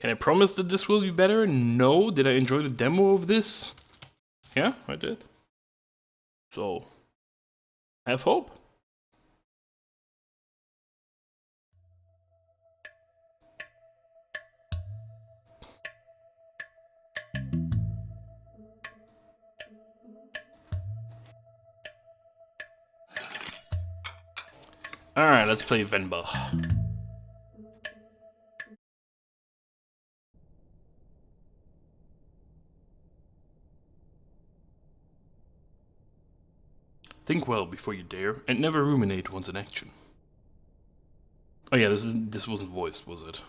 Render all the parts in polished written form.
Can I promise that this will be better? No. Did I enjoy the demo of this? Yeah, I did. So, have hope. Alright, let's play Venba. Think well before you dare, and never ruminate once in action. Oh yeah, this wasn't voiced, was it?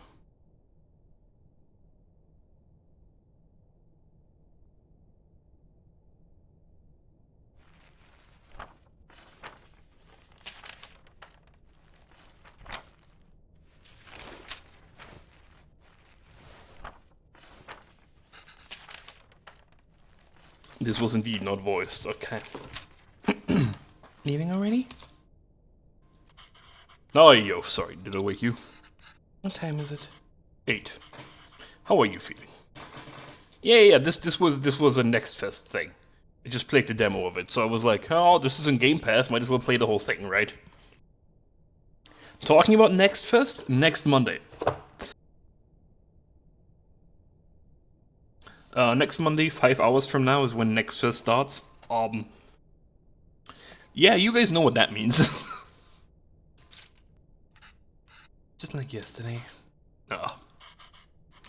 This was indeed not voiced, okay. Leaving already? Oh, yo, sorry, did I wake you? What time is it? 8. How are you feeling? Yeah, this was a Next Fest thing. I just played the demo of it, so I was like, oh, this is in Game Pass, might as well play the whole thing, right? Talking about Next Fest, next Monday. Next Monday, 5 hours from now, is when Next Fest starts. Yeah, you guys know what that means. Just like yesterday. Ah.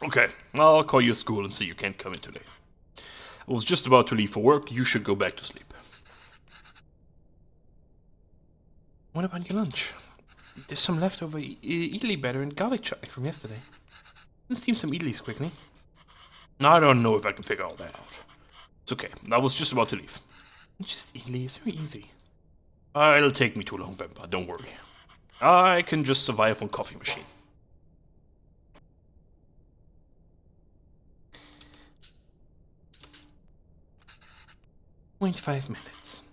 Okay, I'll call you at school and say you can't come in today. I was just about to leave for work, you should go back to sleep. What about your lunch? There's some leftover idli batter and garlic chutney from yesterday. Let's steam some idlis quickly. I don't know if I can figure all that out. It's okay, I was just about to leave. Just idli, it's very easy. It'll take me too long, Venba, don't worry. I can just survive on coffee machine. 0.5 minutes.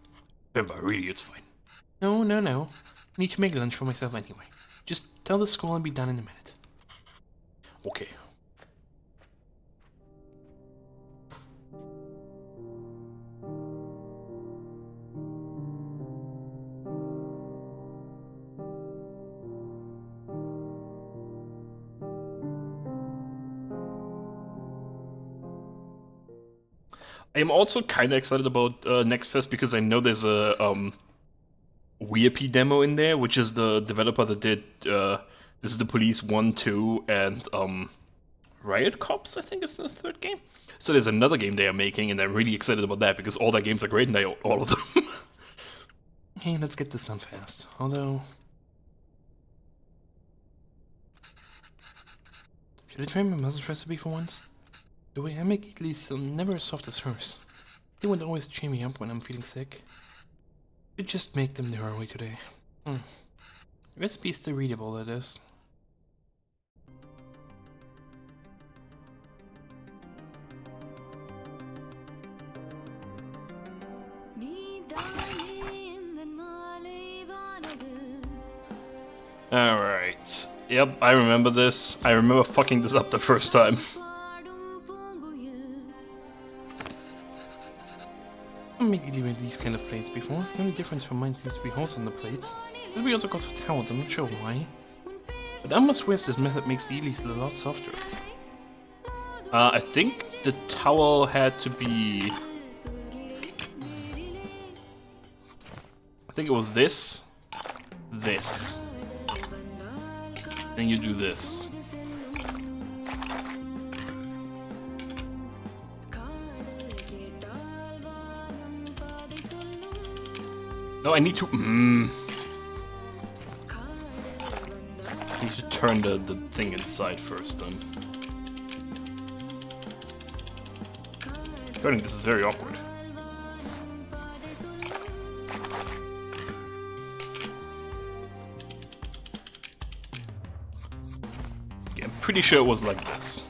Venba, really, it's fine. No. I need to make lunch for myself anyway. Just tell the school I'll be done in a minute. Okay. I am also kind of excited about Next Fest because I know there's a WeAP demo in there, which is the developer that did this is the Police 1, 2, and Riot Cops, I think is the third game. So there's another game they are making, and I'm really excited about that because all their games are great and I own all of them. Okay, let's get this done fast. Although, should I try my mother's recipe for once? The way I make idlis are never as soft as hers. They would always cheer me up when I'm feeling sick. Should just make them the hard way today. The recipe is still readable, that is. Alright. Yep, I remember this. I remember fucking this up the first time. I've made idli with these kind of plates before. The only difference from mine seems to be holes on the plates. But we also got for towels, I'm not sure why. But I must swear this method makes the idlis a lot softer. I think the towel had to be... I think it was this. This. And you do this. No, I need to... I need to turn the thing inside first, then. Turning this is very awkward. Okay, I'm pretty sure it was like this.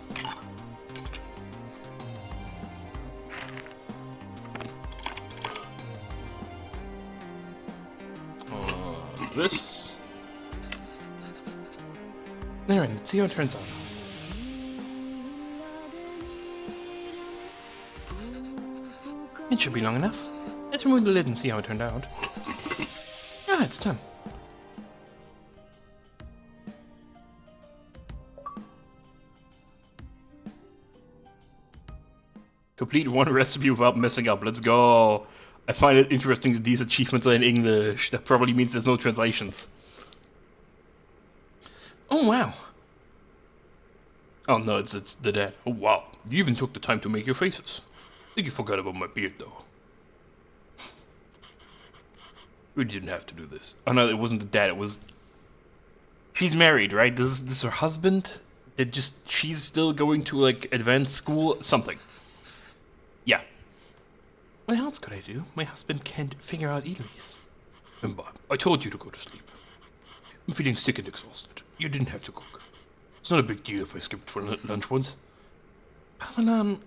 This. Alright, let's see how it turns out. It should be long enough. Let's remove the lid and see how it turned out. Ah, it's done. Complete one recipe without messing up. Let's go. I find it interesting that these achievements are in English. That probably means there's no translations. Oh, wow. Oh, no, it's the dad. Oh, wow. You even took the time to make your faces. I think you forgot about my beard, though. We didn't have to do this. Oh, no, it wasn't the dad. It was... She's married, right? This is her husband? She's still going to, like, advanced school? Something. Yeah. What else could I do? My husband can't figure out Elise. Venba, I told you to go to sleep. I'm feeling sick and exhausted. You didn't have to cook. It's not a big deal if I skipped for lunch once. Well,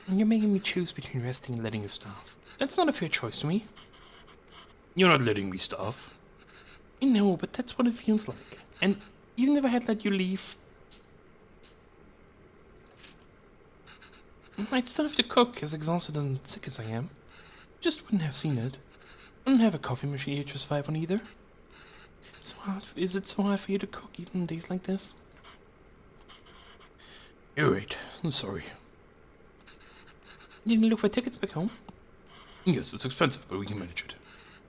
you're making me choose between resting and letting you starve. That's not a fair choice to me. You're not letting me starve. I know, but that's what it feels like. And even if I had let you leave, I'd still have to cook, as exhausted and sick as I am. Just wouldn't have seen it. I don't have a coffee machine here to survive on either. Is it so hard for you to cook even on days like this? You're right. I'm sorry. You didn't look for tickets back home? Yes, it's expensive, but we can manage it.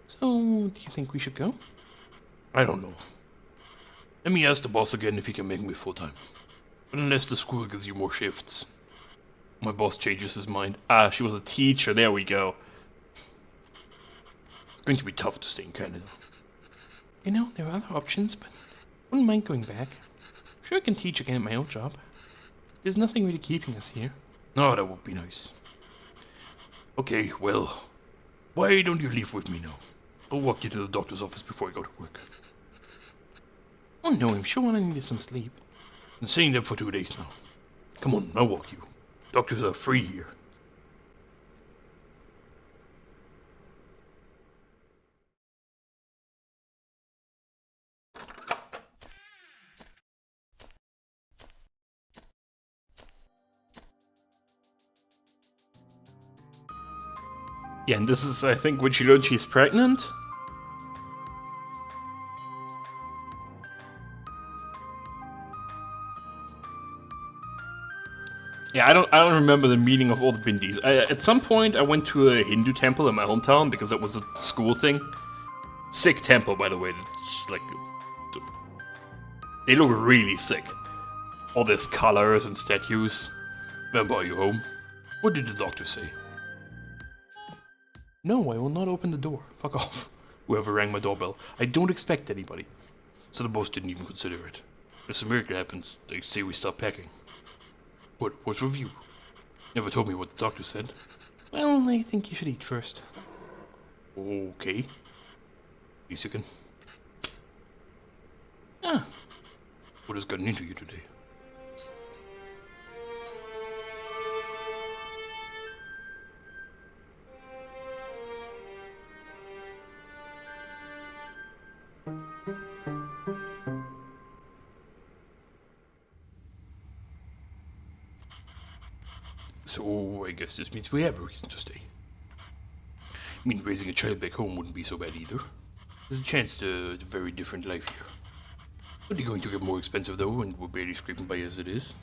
So, do you think we should go? I don't know. Let me ask the boss again if he can make me full-time. But unless the school gives you more shifts. My boss changes his mind. Ah, she was a teacher. There we go. It's going to be tough to stay in Canada. You know, there are other options, but I wouldn't mind going back. I'm sure I can teach again at my old job. There's nothing really keeping us here. No, that would be nice. Okay, well, why don't you leave with me now? I'll walk you to the doctor's office before I go to work. Oh no, I'm sure I needed some sleep. Been staying there for 2 days now. Come on, I'll walk you. Doctors are free here. Yeah, and this is, I think, when she learned she's pregnant? Yeah, I don't remember the meaning of all the bindis. At some point, I went to a Hindu temple in my hometown because that was a school thing. Sick temple, by the way. Just like, they look really sick. All these colors and statues. Venba, are you home? What did the doctor say? No, I will not open the door. Fuck off. Whoever rang my doorbell. I don't expect anybody. So the boss didn't even consider it. If a miracle happens, they say we stop packing. What's with you? Never told me what the doctor said. Well, I think you should eat first. Okay. Least you can. Ah. What has gotten into you today? So, I guess this means we have a reason to stay. I mean, raising a child back home wouldn't be so bad either. There's a chance to a very different life here. Only going to get more expensive though, and we're barely scraping by as it is.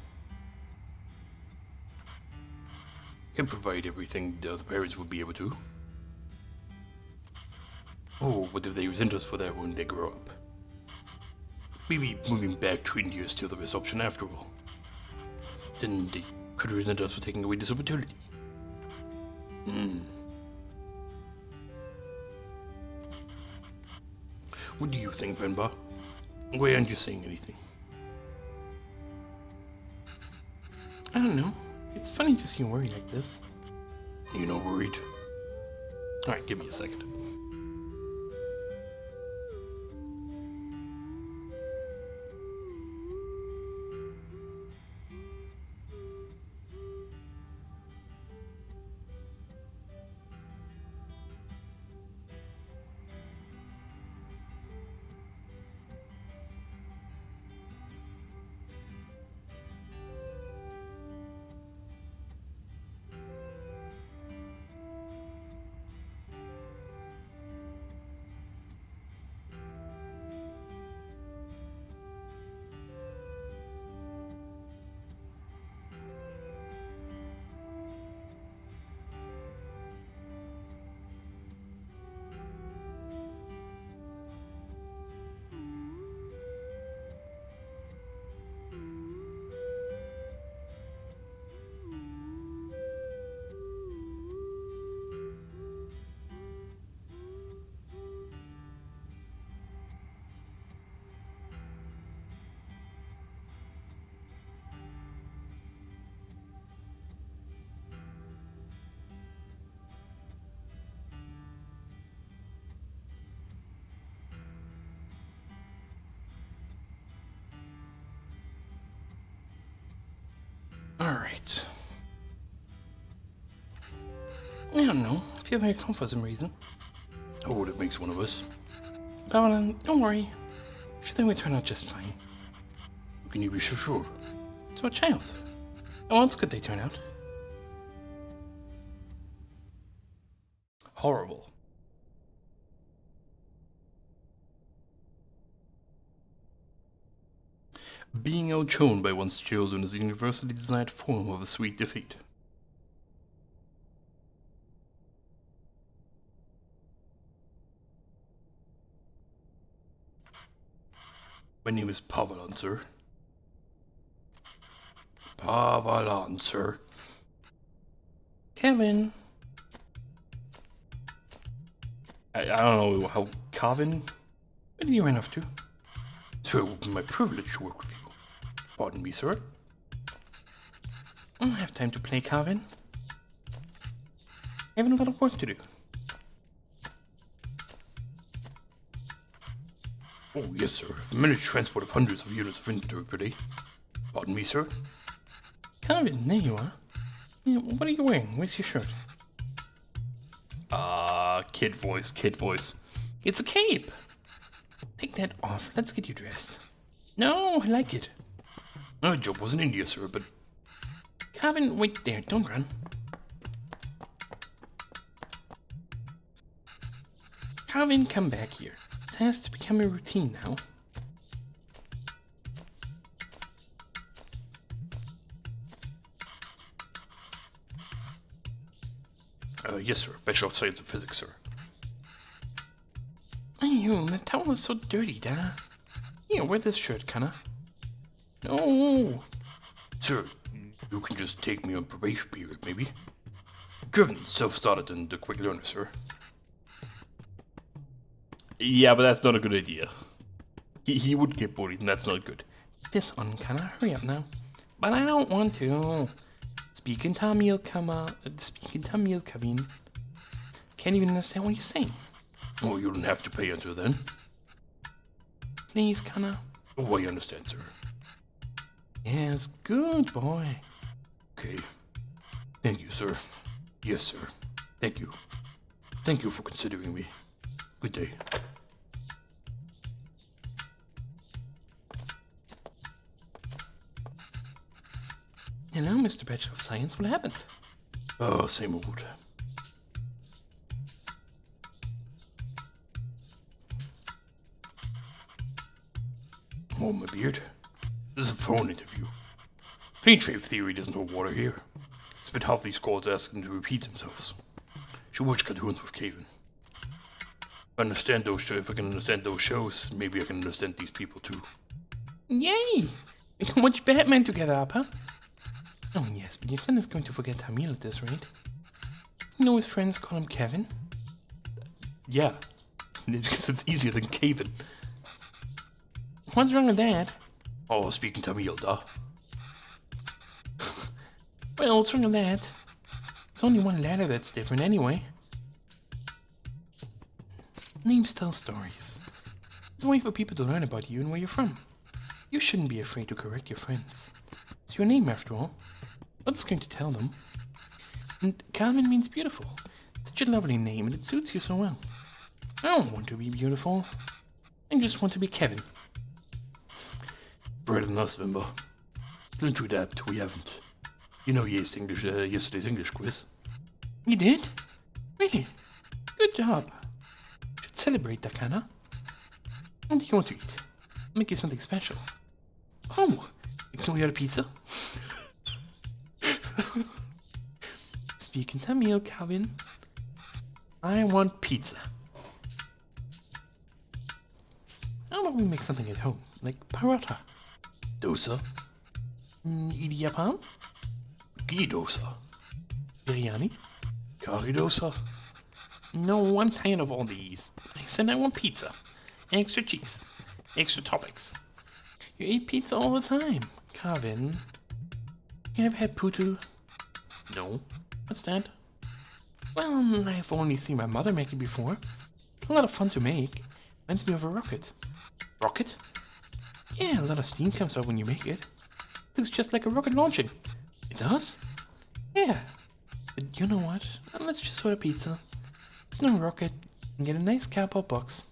Can provide everything the other parents would be able to. Oh, what if they resent us for that when they grow up? Maybe moving back to India is still the best option after all. Then they could resent us for taking away this opportunity. What do you think, Venba? Why aren't you saying anything? I don't know. It's funny to see you worried like this. You're not worried? Alright, give me a second. Alright. I don't know. I feel very calm for some reason. Oh, that makes one of us. But don't worry. Sure they will turn out just fine. Can you be so sure? So a child. Oh, it's good they turn out. Horrible. Being outshone by one's children is a universally desired form of a sweet defeat. My name is Pavalan, sir. Pavalan, sir. Kevin. I don't know how Kevin. Where did you run off to? Sir, it would be my privilege to work with you. Pardon me, sir. I don't have time to play, Kevin. I have a lot of work to do. Oh, yes, sir. I've managed transport of hundreds of units of inventory per day. Pardon me, sir. Kevin, there you are. Yeah, what are you wearing? Where's your shirt? Kid voice, kid voice. It's a cape! Take that off. Let's get you dressed. No, I like it. My job was in India, sir, but... Kevin, wait there. Don't run. Kevin, come back here. This has to become a routine now. Yes, sir. Bachelor of Science and Physics, sir. Ew, that towel is so dirty, Dad. Here, wear this shirt, kinda. No! Sir, you can just take me on probation period, maybe. Driven, self-started, and a quick learner, sir. Yeah, but that's not a good idea. He would get bullied, and that's not good. This one, kinda. Hurry up now. But I don't want to. Speaking Tamil, Kevin. Can't even understand what you're saying. Oh, you don't have to pay until then. Please, Kana. Oh, I understand, sir. Yes, good boy. Okay. Thank you, sir. Yes, sir. Thank you. Thank you for considering me. Good day. Hello, Mr. Bachelor of Science. What happened? Oh, same old. Oh, my beard. This is a phone interview. Clean shave theory doesn't hold water here. It's been half these calls asking them to repeat themselves. Should watch cartoons with Caven. If I can understand those shows, maybe I can understand these people too. Yay! We can watch Batman together, huh? Oh yes, but your son is going to forget Tamil at this rate. You know his friends call him Kevin? Yeah, because it's easier than Kevin. What's wrong with that? Oh, speaking Tamil, duh. Well, what's wrong with that? It's only one letter that's different anyway. Names tell stories. It's a way for people to learn about you and where you're from. You shouldn't be afraid to correct your friends. It's your name, after all. What's going to tell them? And Calvin means beautiful. Such a lovely name, and it suits you so well. I don't want to be beautiful. I just want to be Kevin. Better than us, Venba. Learn to adapt, we haven't. You know yesterday's English quiz. You did? Really? Good job. Should celebrate that, kinda. What do you want to eat? I'll make you something special. Oh! Can we get a pizza? Speaking Tamil, Calvin. I want pizza. How about we make something at home, like paratha? Dosa? Idiyappam? Ghee dosa? Biryani? Curry dosa? No, I'm tired of all these. I said I want pizza. Extra cheese. Extra toppings. You eat pizza all the time, Calvin. You ever had putu? No. What's that? Well, I've only seen my mother make it before. It's a lot of fun to make. Reminds me of a rocket. Rocket? Yeah, a lot of steam comes out when you make it. Looks just like a rocket launching. does? Yeah. But you know what? Let's just order pizza. There's no rocket. You can get a nice cardboard box.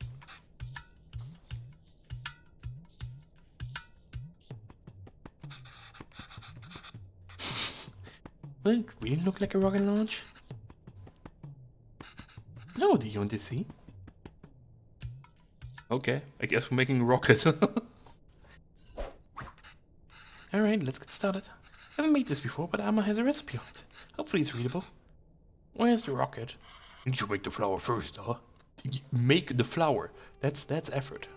Will it really look like a rocket launch? No, do you want to see? Okay, I guess we're making a rocket. Alright, let's get started. I haven't made this before, but Amma has a recipe on it. Hopefully it's readable. Where's the rocket? You need to make the flour first, huh? Make the flour. That's effort.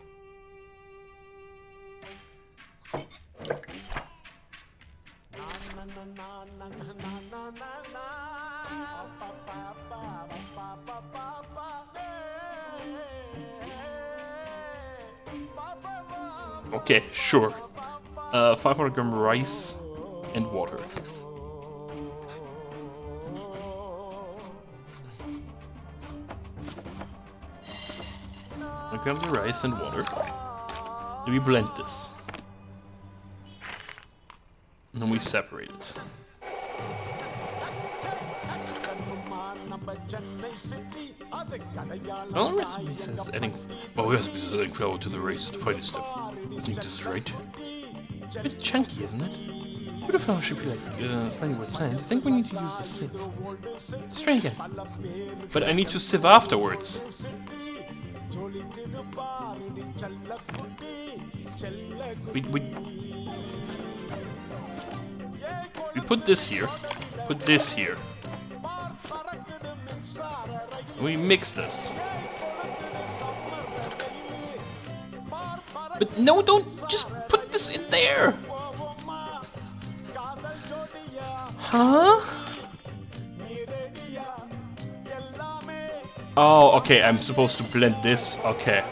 Okay, sure. 500 gram rice and water. Here comes the rice and water. Then we blend this. And then we separate it. Well, the recipe says adding flour to the rice to find a step. I think this is right. A bit chunky, isn't it? But the flour should be like slimy with sand. I think we need to use the sieve. Let's try again. But I need to sieve afterwards. We put this here. Put this here. And we mix this. But no, don't just put this in there. Huh? Oh, okay, I'm supposed to blend this. Okay.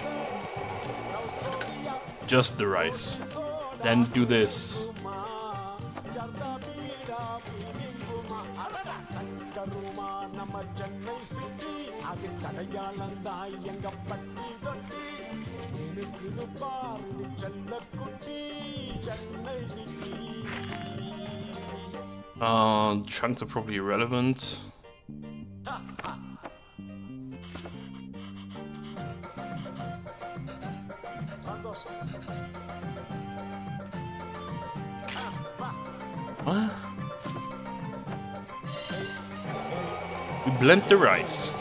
Just the rice. Then do this. Chunks are probably irrelevant. What? We blend the rice.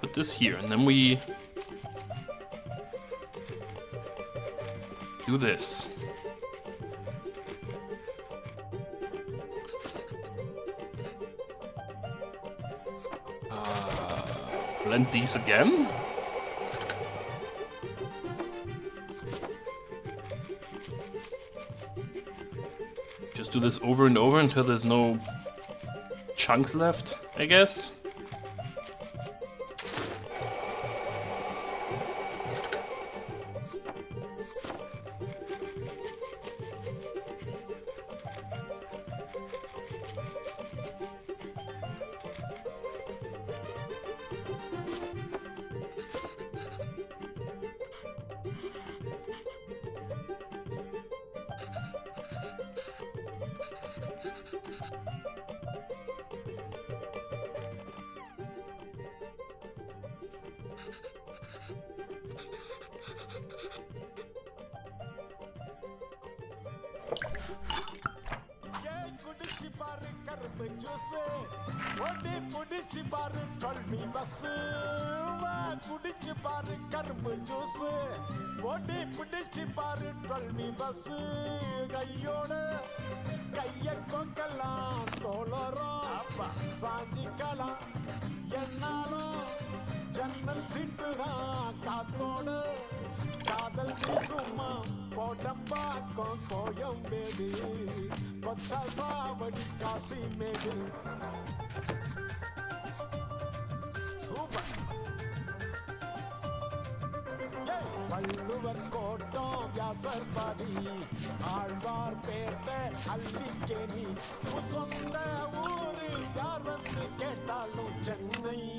Put this here, and then we do this. Blend these again. Just do this over and over until there's no chunks left, I guess.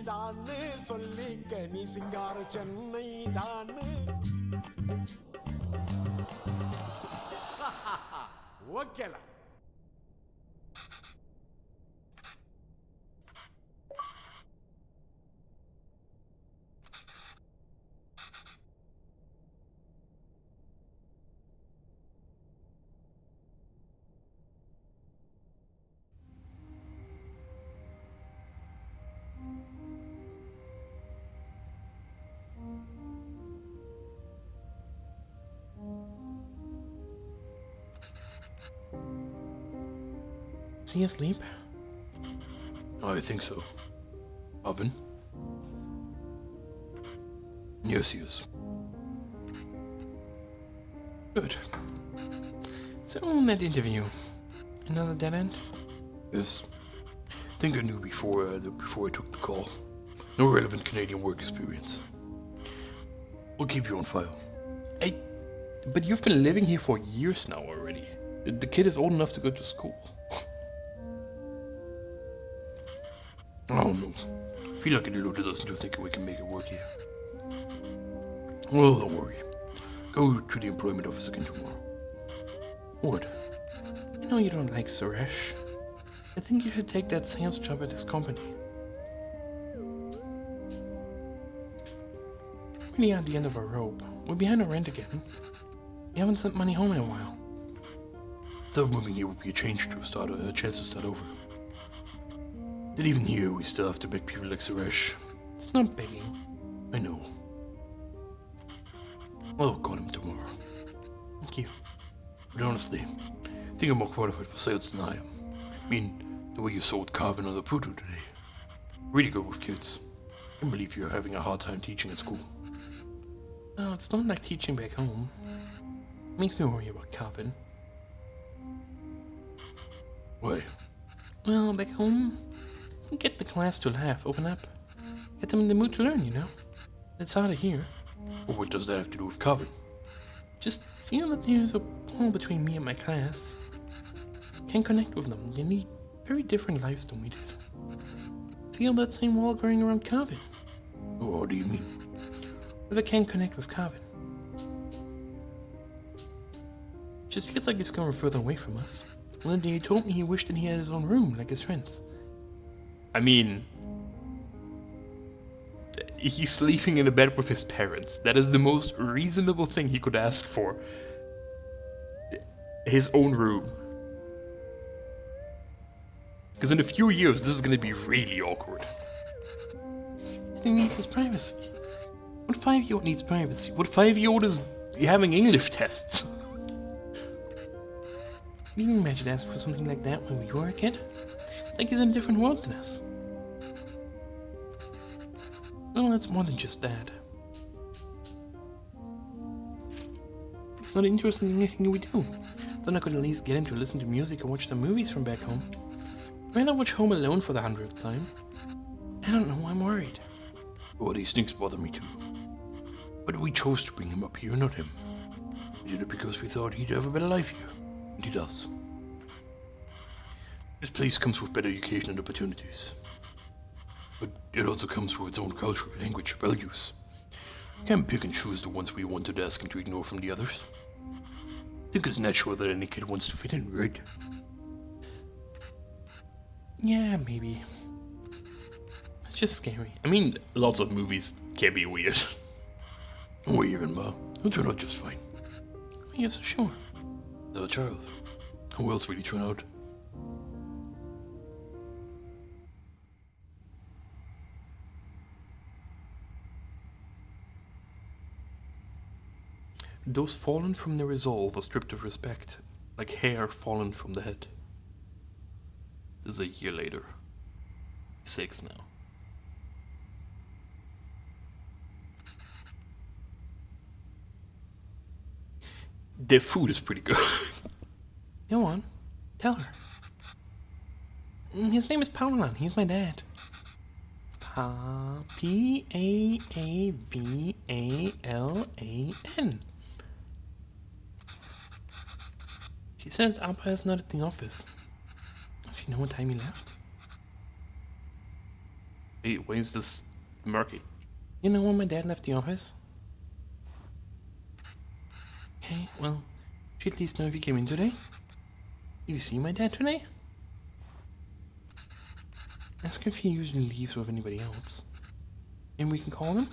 தான்னு சொல்லிக்க நீ சிங்கார சென்னை தான்னு ஓகேல Is he asleep? I think so. Oven? Yes, he is. Good. So, that interview. Another dead end? Yes. Think I knew before I took the call. No relevant Canadian work experience. We'll keep you on file. Hey, but you've been living here for years now already. The kid is old enough to go to school. I don't know. I feel like a little doesn't think we can make it work here. Well, don't worry. Go to the employment office again tomorrow. What? I know you don't like Suresh. I think you should take that sales job at his company. We're really at the end of our rope. We're behind our rent again. We haven't sent money home in a while. Thought moving here would be a chance to start over. But even here, we still have to beg people like Suresh. It's not begging. I know. I'll call him tomorrow. Thank you. But honestly, I think I'm more qualified for sales than I am. I mean, the way you sold carving on the Putu today. Really good with kids. I can't believe you're having a hard time teaching at school. No, it's not like teaching back home. Makes me worry about carving. Why? Well, back home, you get the class to laugh, open up. Get them in the mood to learn, you know? It's harder here. Well, what does that have to do with carving? Just feel that there's a wall between me and my class. Can't connect with them. They lead very different lives than we did. Feel that same wall growing around carving. Oh, what do you mean? If I can't connect with carving. Just feels like he's going further away from us. One day he told me he wished that he had his own room, like his friends. I mean, he's sleeping in a bed with his parents. That is the most reasonable thing he could ask for. His own room. Because in a few years, this is going to be really awkward. He needs his privacy. What 5-year-old needs privacy? What 5-year-old is having English tests? Can you imagine asking for something like that when we were a kid? It's like he's in a different world than us. Well, that's more than just that. He's not interested in anything we do. Then I could at least get him to listen to music or watch the movies from back home. Why not watch Home Alone for the 100th time? I don't know, I'm worried. Well, these things bother me too. But we chose to bring him up here, not him. We did it because we thought he'd have a better life here. And he does. This place comes with better education and opportunities. But it also comes with its own culture, language, values. Can't pick and choose the ones we wanted to ask him to ignore from the others. I think it's natural that any kid wants to fit in, right? Yeah, maybe. It's just scary. I mean, lots of movies can be weird. Or even, he'll turn out just fine. Oh, yes, sure. They're a child. Who else will he turn out? Those fallen from their resolve are stripped of respect, like hair fallen from the head. This is a year later. 6 now. Their food is pretty good. Go on, tell her. His name is Paulan. He's my dad. P-A-A-V-A-L-A-N. She says Appa is not at the office. Does she know what time he left? Hey, why is this murky? You know when my dad left the office? Okay, well, should at least know if he came in today. You see my dad today? Ask if he usually leaves with anybody else. And we can call him?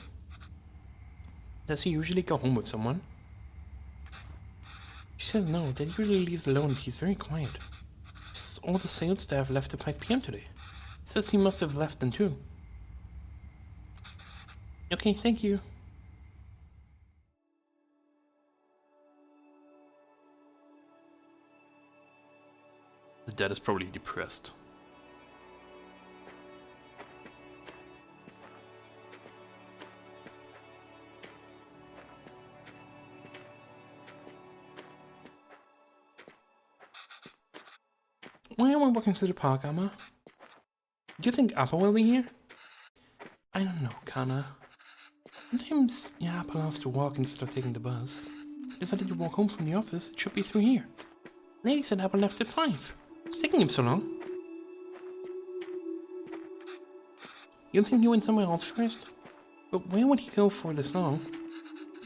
Does he usually go home with someone? She says no, that he usually leaves alone, he's very quiet. She says all the sales staff left at 5 p.m. today. Says he must have left then too. Okay, thank you. The dad is probably depressed. Why am I walking through the park, Amma? Do you think Appa will be here? I don't know, Kana. Sometimes, yeah, Appa loves to walk instead of taking the bus. Decided to walk home from the office, it should be through here. Lady said Appa left at 5. It's taking him so long. You think he went somewhere else first? But where would he go for this long?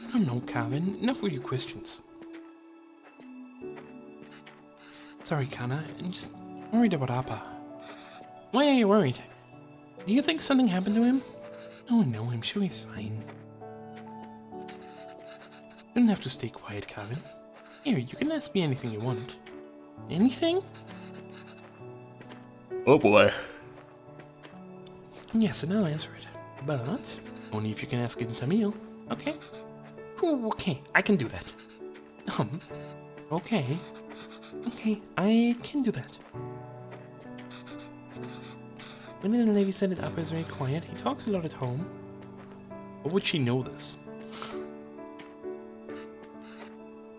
I don't know, Calvin. Enough with your questions. Sorry, Kana. I'm just worried about Appa. Why are you worried? Do you think something happened to him? Oh no, I'm sure he's fine. You don't have to stay quiet, Calvin. Here, you can ask me anything you want. Anything? Oh boy. Yes, and I'll answer it. But only if you can ask it in Tamil, okay? Ooh, okay, I can do that. Okay. Okay, I can do that. When the lady said that Appa is very quiet, he talks a lot at home. Or would she know this?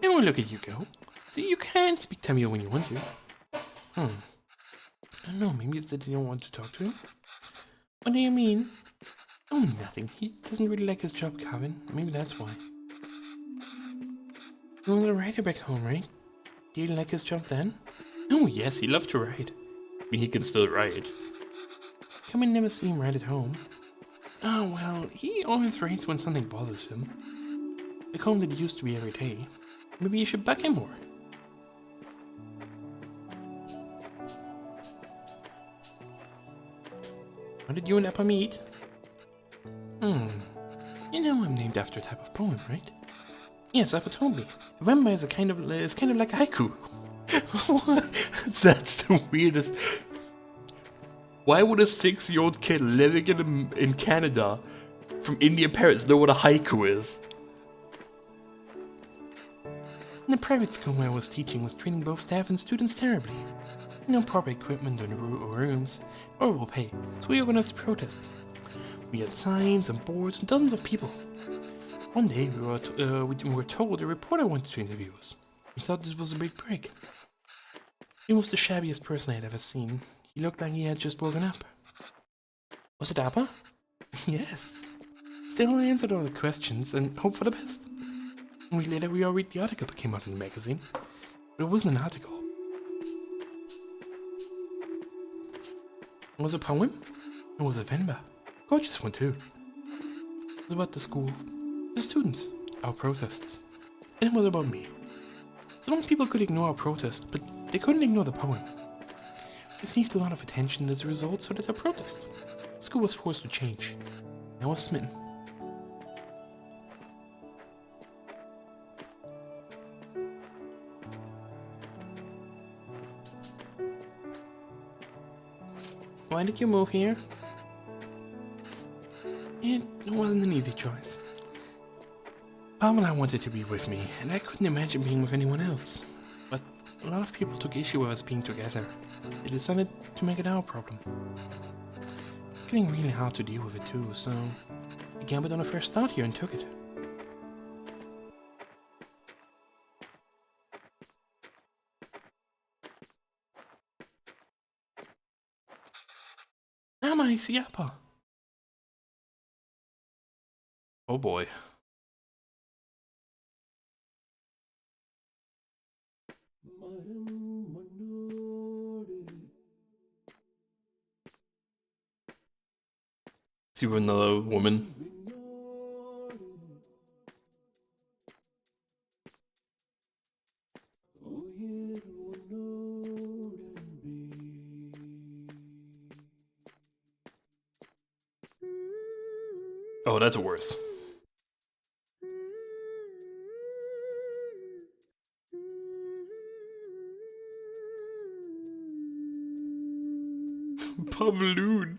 And we'll look at you go. See, you can speak Tamil when you want to. I don't know, maybe it's that you don't want to talk to him? What do you mean? Oh, nothing. He doesn't really like his job, Calvin. Maybe that's why. He was a writer back home, right? Did he like his job then? Oh, yes, he loved to write. I mean, he can still write. Come and never see him write at home. Oh, well, he always writes when something bothers him. Back home that used to be every day. Maybe you should bug him more. How did you and Appa meet? You know I'm named after a type of poem, right? Yes, Appa told me. Venba is kind of like a haiku. That's the weirdest. Why would a 6-year-old kid living in Canada from Indian parents know what a haiku is? In the private school where I was teaching was treating both staff and students terribly. No proper equipment or rooms, horrible pay, so we organized a protest. We had signs and boards and dozens of people. One day we were told a reporter wanted to interview us. We thought this was a big break. He was the shabbiest person I had ever seen. He looked like he had just woken up. Was it Appa? Yes. Still answered all the questions and hoped for the best. A week later we all read the article that came out in the magazine. But it wasn't an article. It was a poem. It was a Venba. Gorgeous one too. It was about the school, the students, our protests. And it was about me. Some people could ignore our protest, but they couldn't ignore the poem. It received a lot of attention as a result, so did our protest. The school was forced to change. I was smitten. Why did you move here? It wasn't an easy choice. Pamela wanted to be with me, and I couldn't imagine being with anyone else. But a lot of people took issue with us being together. They decided to make it our problem. It's getting really hard to deal with it too, so I gambled on a fresh start here and took it. Nama Isiapa. Oh boy. See with another woman. Oh, that's worse. Pavloon.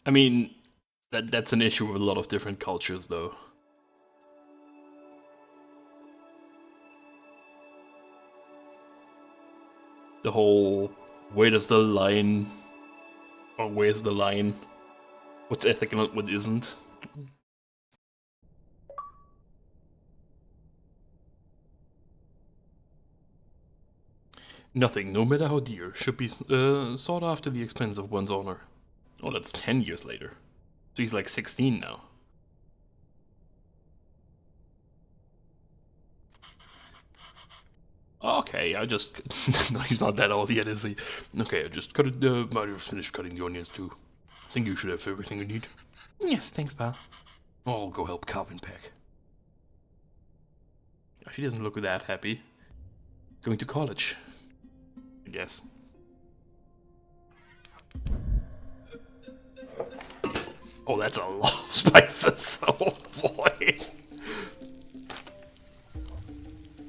I mean, that's an issue with a lot of different cultures, though. The whole, where does the line, or where's the line? What's ethical and what isn't? Nothing, no matter how dear, should be sought after the expense of one's honor. Oh, that's 10 years later. So he's like 16 now. Okay, I just... no, he's not that old yet, is he? Okay, I just cut it, I just finished cutting the onions too. I think you should have everything you need. Yes, thanks, pal. I'll go help Calvin pack. She doesn't look that happy. Going to college, I guess. Oh, that's a lot of spices. Oh boy.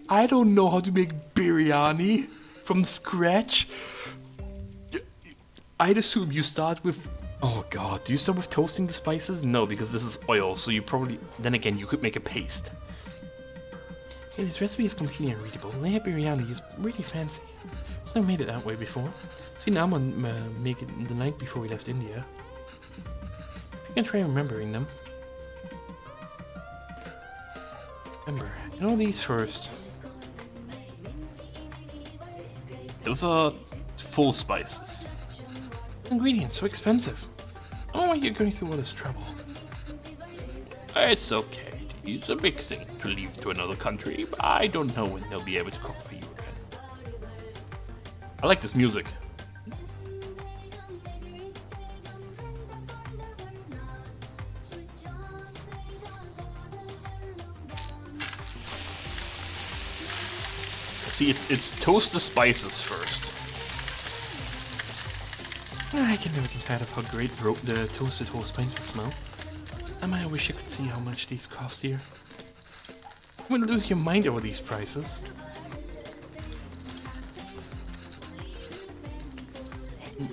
I don't know how to make biryani from scratch. I'd assume you start with... Oh god, do you start with toasting the spices? No, because this is oil, so you probably... Then again, you could make a paste. Okay, this recipe is completely unreadable. Layer biryani is really fancy. I've never made it that way before. See, now I'm gonna make it the night before we left India. You can try remembering them. Remember, get all these first. Those are full spices. Ingredients so expensive. I don't know why you're going through all this trouble. It's okay. It's a big thing to leave to another country, but I don't know when they'll be able to cook for you again. I like this music. See, it's toast the spices first. I can never get tired of how great the toasted whole spices smell. I wish I could see how much these cost here. You would lose your mind over these prices.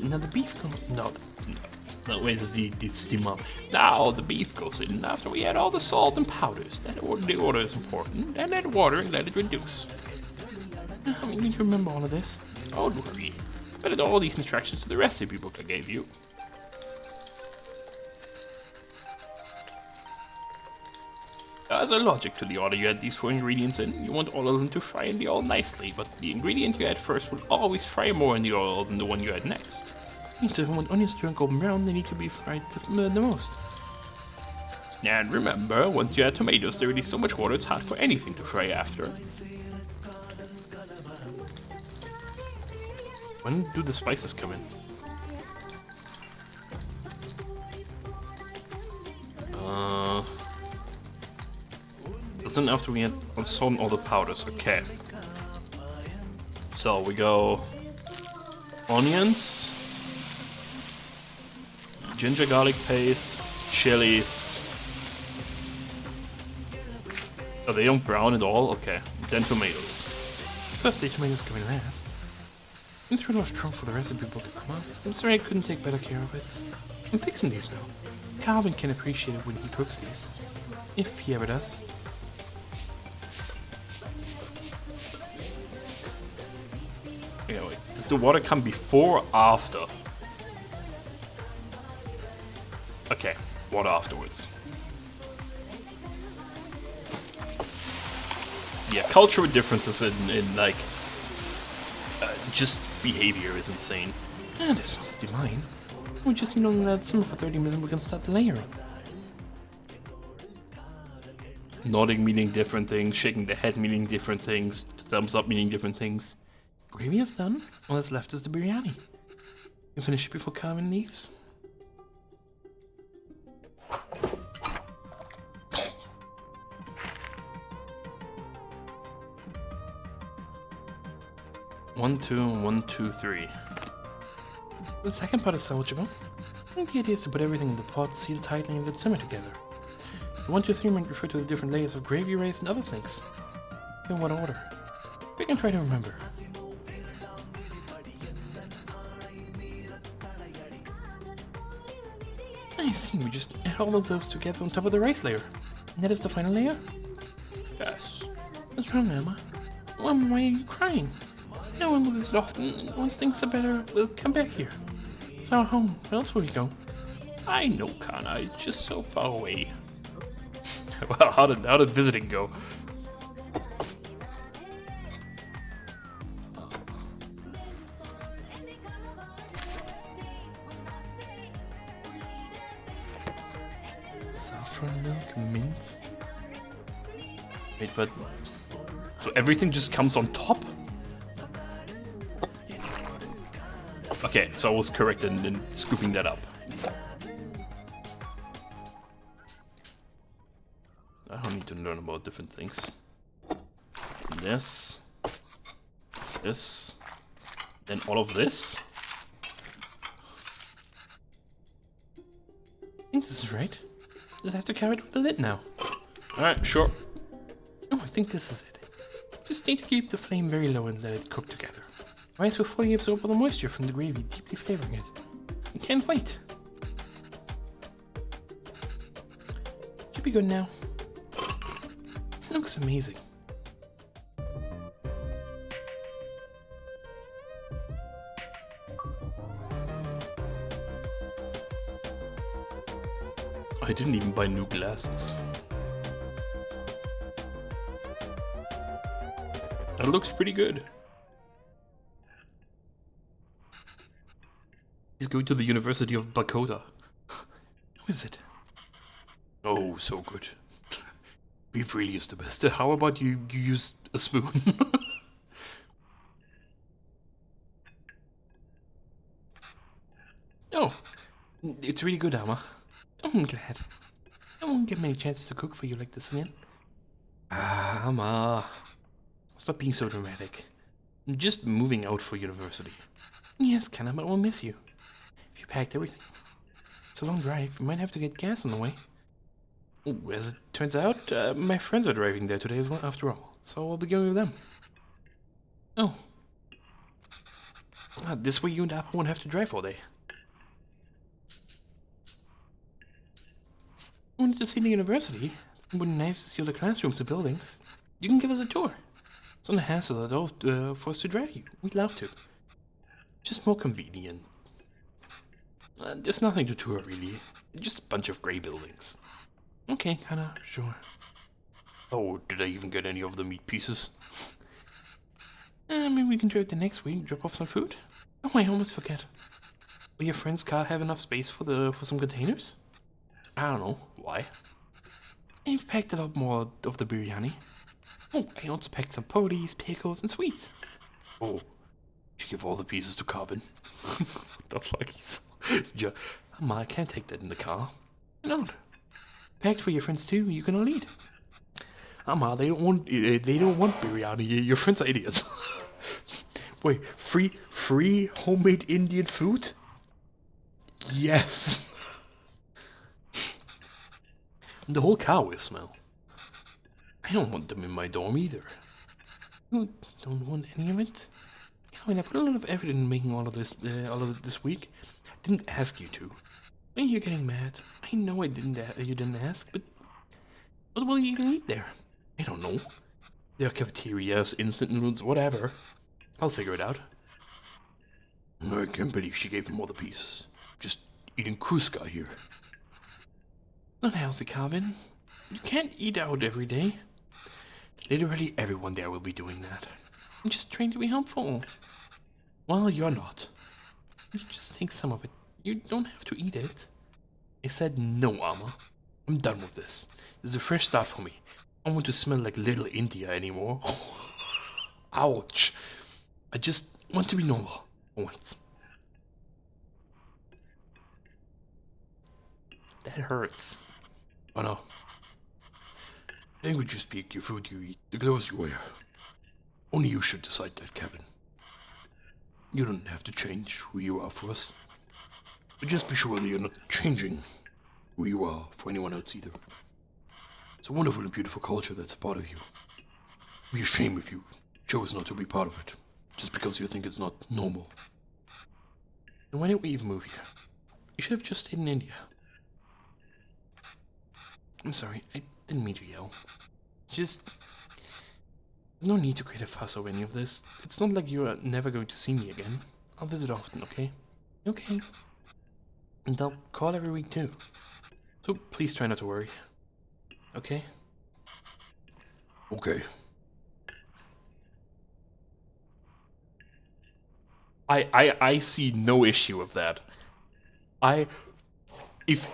Now the beef goes... No, wait, it's the steamer. Now the beef goes in after we add all the salt and powders. The order is important. And add water and let it reduce. I need to remember all of this. Don't worry. I added all these instructions to the recipe book I gave you. There's a logic to the order you add these 4 ingredients in. You want all of them to fry in the oil nicely, but the ingredient you add first will always fry more in the oil than the one you add next. Means if I want onions to turn golden brown, they need to be fried the most. And remember, once you add tomatoes, they release so much water it's hard for anything to fry after. When do the spices come in? Listen, after we had salt and all the powders, okay. So we go onions, ginger garlic paste, chilies. Oh, they don't brown at all? Okay. Then tomatoes. First day tomatoes come in last. I'm through a lot of trouble for the recipe book. Come on. I'm sorry I couldn't take better care of it. I'm fixing these now. Calvin can appreciate it when he cooks these. If he ever does. Yeah, wait. Does the water come before or after? Okay, water afterwards. Yeah, cultural differences in like just behavior is insane. Ah, this one's divine. We just need to let simmer for 30 minutes. We can start the layering. Nodding meaning different things, shaking the head meaning different things, thumbs up meaning different things. Gravy is done. All that's left is the biryani. You finish it before Carmen leaves. One, two, 1, 2, 3. The second part is salvageable. I think the idea is to put everything in the pot, seal it tightly, and let it simmer together. The 1, 2, 3 might refer to the different layers of gravy, rice, and other things. In what order? We can try to remember. I see, we just add all of those together on top of the rice layer. And that is the final layer? Yes. What's wrong, Emma? Why are you crying? No one lives it often, and once things are better, we'll come back here. It's our home. Where else will we go? I know, Kana. It's just so far away. Wow, how did visiting go? Saffron milk, mint. Wait, but so everything just comes on top? Okay, so I was correct in scooping that up. I need to learn about different things. This, then all of this. I think this is right. Just have to carry it with the lid now. Alright, sure. Oh, I think this is it. Just need to keep the flame very low and let it cook together. Rice will fully absorb all the moisture from the gravy, deeply flavoring it. I can't wait. Should be good now. It looks amazing. I didn't even buy new glasses. That looks pretty good. He's going to the University of Bakota. Who is it? Oh, so good. Beef really is the best. How about you use a spoon? Oh, it's really good, Alma. I'm glad. I won't get many chances to cook for you like this again. Ah, Alma. Stop being so dramatic. I'm just moving out for university. Yes, Ken, but I will miss you. If you packed everything. It's a long drive. We might have to get gas on the way. Ooh, as it turns out, my friends are driving there today as well, after all. So I'll be going with them. Oh. This way you and Apple won't have to drive all day. I wanted to see the university. It would be nice to see all the classrooms and buildings. You can give us a tour. It's not a hassle at all for us to drive you. We'd love to. Just more convenient. There's nothing to tour, really. Just a bunch of grey buildings. Okay, kinda, sure. Oh, did I even get any of the meat pieces? Maybe we can drive the next week, drop off some food. Oh, I almost forget. Will your friend's car have enough space for some containers? I don't know. Why? I've packed a lot more of the biryani. Oh, I also packed some potis, pickles, and sweets. Oh, did you give all the pieces to Carvin? What the fuck? He's just... Mama, I can't take that in the car. Why not? Packed for your friends too. You can all eat. Amma, they don't want biryani. Your friends are idiots. Wait, free homemade Indian food? Yes. The whole car will smell. I don't want them in my dorm either. You don't want any of it? I mean, I put a lot of effort in making all of this week. I didn't ask you to. Why are you getting mad? I know you didn't ask, but what will you even eat there? I don't know. There are cafeterias, instant noodles, whatever. I'll figure it out. I can't believe she gave him all the pieces. Just eating Kruska here. Not healthy, Calvin. You can't eat out every day. Literally everyone there will be doing that. I'm just trying to be helpful. Well, you're not. You just take some of it. You don't have to eat it. I said no, Alma. I'm done with this. This is a fresh start for me. I don't want to smell like Little India anymore. Ouch. I just want to be normal for once. That hurts. Oh no. Language you speak, your food you eat, the clothes you wear. Only you should decide that, Kevin. You don't have to change who you are for us. But just be sure that you're not changing who you are for anyone else either. It's a wonderful and beautiful culture that's a part of you. It'd be a shame if you chose not to be part of it, just because you think it's not normal. And why didn't we even move here? You should have just stayed in India. I'm sorry, I didn't mean to yell. Just... there's no need to create a fuss over any of this. It's not like you are never going to see me again. I'll visit often, okay? Okay. And I'll call every week too. So please try not to worry. Okay? Okay. I see no issue with that. If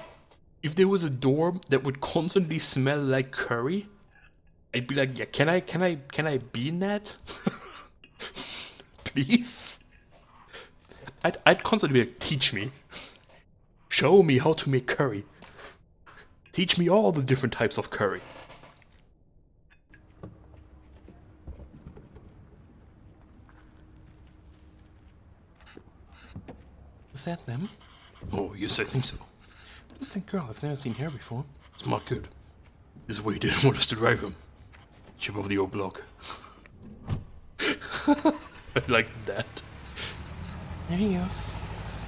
there was a dorm that would constantly smell like curry, I'd be like, yeah, can I be in that? Please? I'd constantly be like, teach me. Show me how to make curry. Teach me all the different types of curry. Is that them? Oh, yes, I think so. Who's that girl? I've never seen her before. Smart kid. This is why he didn't want us to drive him. Chip off the old block. I like that. There he goes.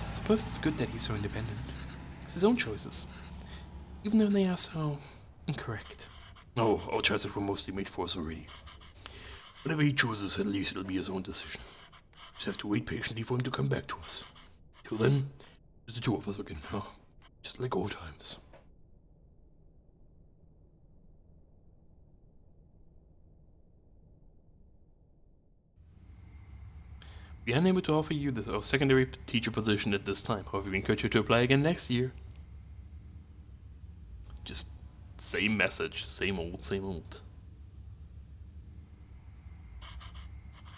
I suppose it's good that he's so independent. Makes his own choices. Even though they are so incorrect. Oh, our choices were mostly made for us already. Whatever he chooses, at least it'll be his own decision. Just have to wait patiently for him to come back to us. Till then, just the two of us again, huh? Just like old times. We are unable to offer you our secondary teacher position at this time. However, we encourage you to apply again next year. Just same message, same old, same old.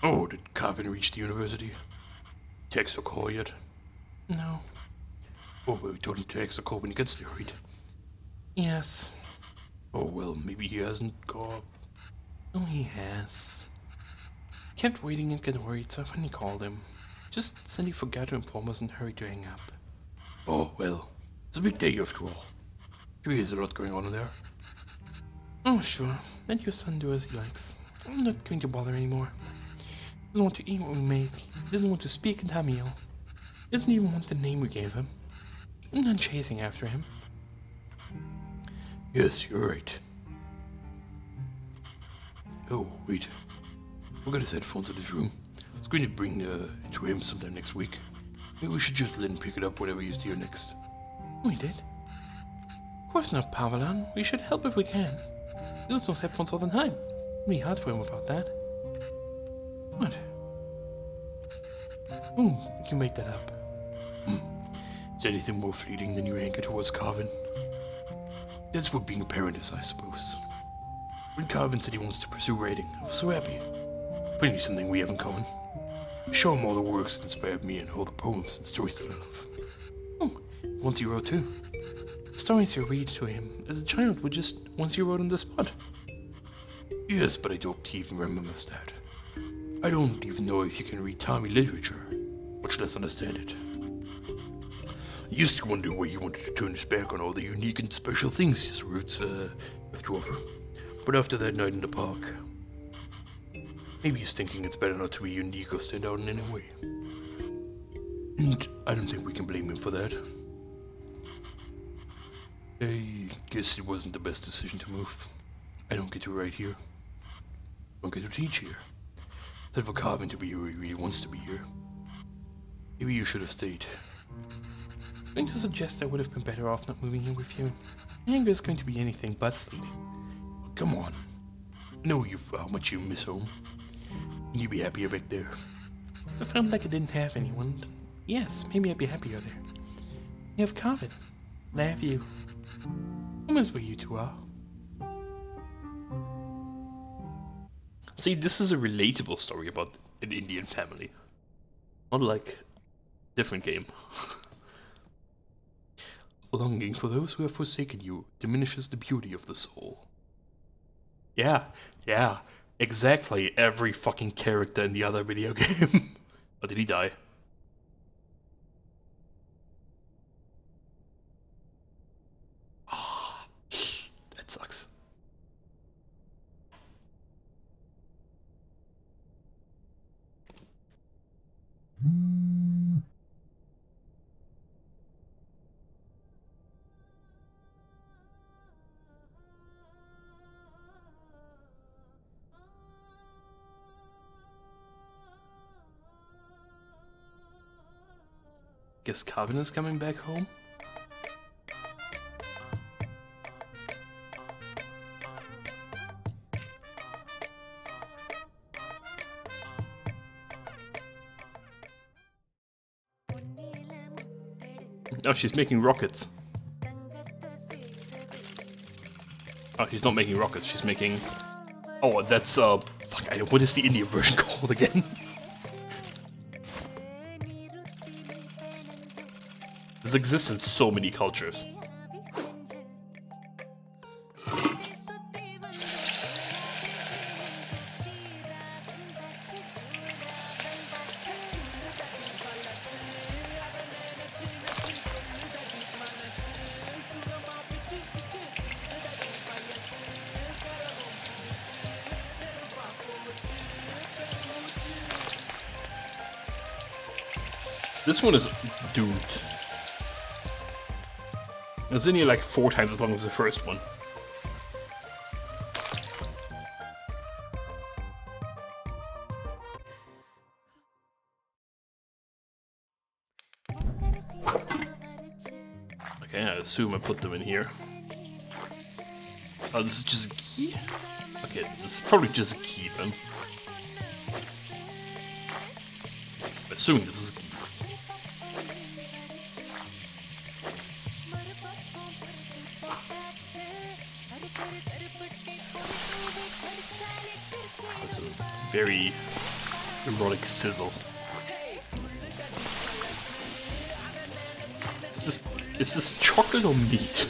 Oh, did Carvin reach the university? Text or call yet? No. Oh, well, we told him to text or call when he gets there, right? Yes. Oh, well, maybe he hasn't called. No, he has. Kept waiting and getting worried, so I finally called him. Just said he forgot to inform us and hurried to hang up. Oh, well, it's a big day after all. Sure, there's a lot going on in there. Oh, sure. Let your son do as he likes. I'm not going to bother anymore. He doesn't want to eat what we make. He doesn't want to speak in Tamil. He doesn't even want the name we gave him. I'm not chasing after him. Yes, you're right. Oh, wait. Forgot his headphones in his room. I was going to bring to him sometime next week. Maybe we should just let him pick it up whenever he's here next. We did. Of course not, Pavalan. We should help if we can. He uses those headphones all the time. It'd be hard for him without that. What? Oh, you made that up. Is anything more fleeting than your anger towards Carvin? That's what being a parent is, I suppose. When Carvin said he wants to pursue writing, I was so happy. Finally something we have in common. Show him all the works that inspired me and all the poems and stories that I love. Oh, once he wrote too. The stories you read to him as a child were just ones you wrote on the spot. Yes, but I don't even remember that. I don't even know if you can read Tamil literature, much less understand it. I used to wonder why he wanted to turn his back on all the unique and special things his roots have to offer. But after that night in the park, maybe he's thinking it's better not to be unique or stand out in any way. And I don't think we can blame him for that. I guess it wasn't the best decision to move. I don't get to write here. I don't get to teach here. Said for Carvin to be here, he really wants to be here. Maybe you should have stayed. I'm going to suggest I would have been better off not moving here with you. Anger is going to be anything but fleeting. Oh, come on. I know how much you miss home. And you'd be happier back there. If I felt like I didn't have anyone, then yes, maybe I'd be happier there. You have Carvin, and I have you. Almost where you two are. See, this is a relatable story about an Indian family. Not like different game. Longing for those who have forsaken you diminishes the beauty of the soul. Yeah, exactly every fucking character in the other video game. Or did he die? Ah, that sucks. Guess Carvin is coming back home? Oh, she's making rockets. Oh, she's not making rockets, she's making... Oh, that's, fuck, what is the Indian version called again? This exists in so many cultures. This one is doomed. It's in here like 4 times as long as the first one. Okay, I assume I put them in here. Oh, this is just ghee? Okay, this is probably just ghee then. I'm assuming this is ghee. That's a very erotic sizzle. Is this chocolate or meat?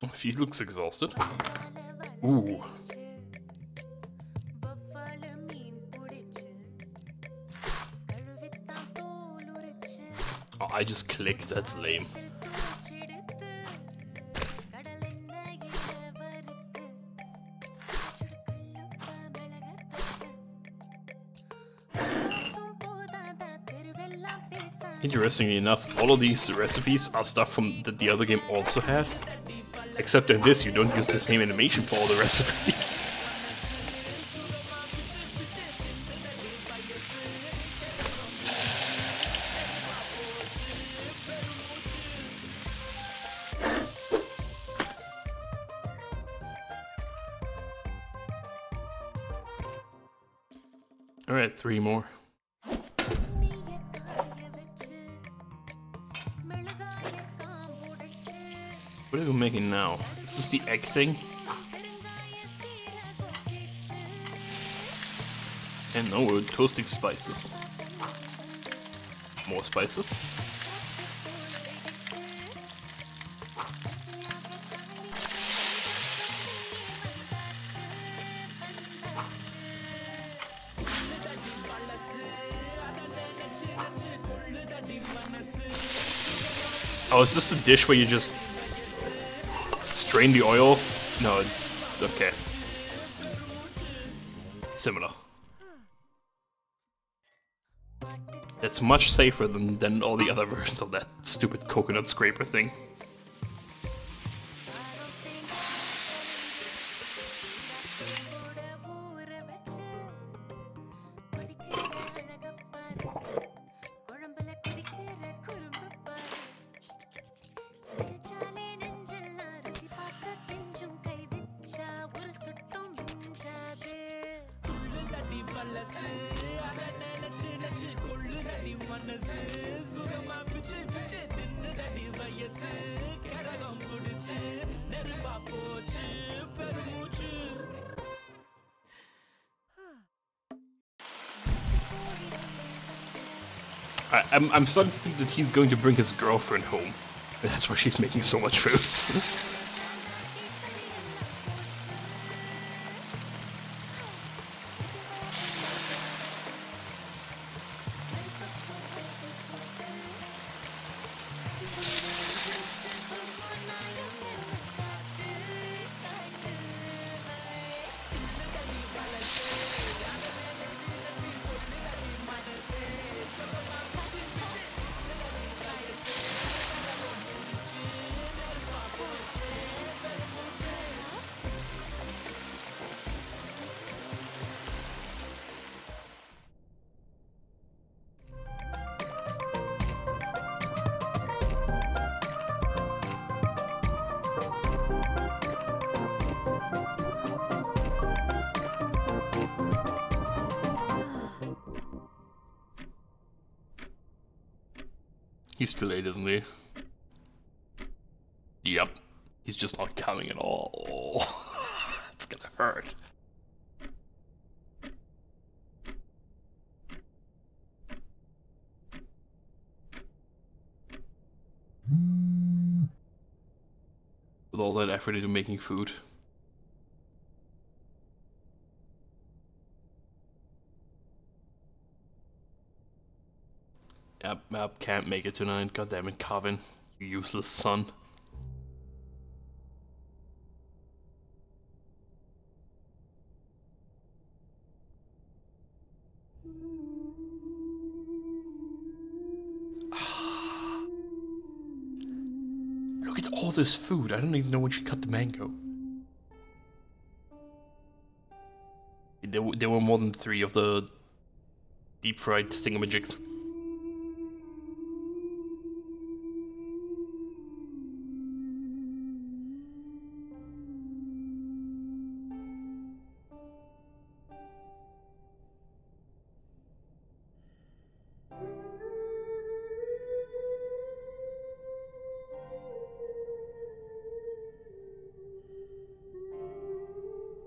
Oh, she looks exhausted. Ooh. Oh, I just clicked, that's lame. Interestingly enough, all of these recipes are stuff from that the other game also had. Except in this, you don't use the same animation for all the recipes. Alright, 3 more. What are we making now? Is this the egg thing? And no, we're toasting spices. More spices. Oh, is this the dish where you just strain the oil? No, it's okay. Similar. It's much safer than all the other versions of that stupid coconut scraper thing. I'm starting to think that he's going to bring his girlfriend home. And that's why she's making so much food. He's delayed, isn't he? Yep. He's just not coming at all. It's gonna hurt. With all that effort into making food. Yep, can't make it tonight. God damn it, Carvin. You useless son. Look at all this food. I don't even know when she cut the mango. There were more than 3 of the deep fried thingamajigs.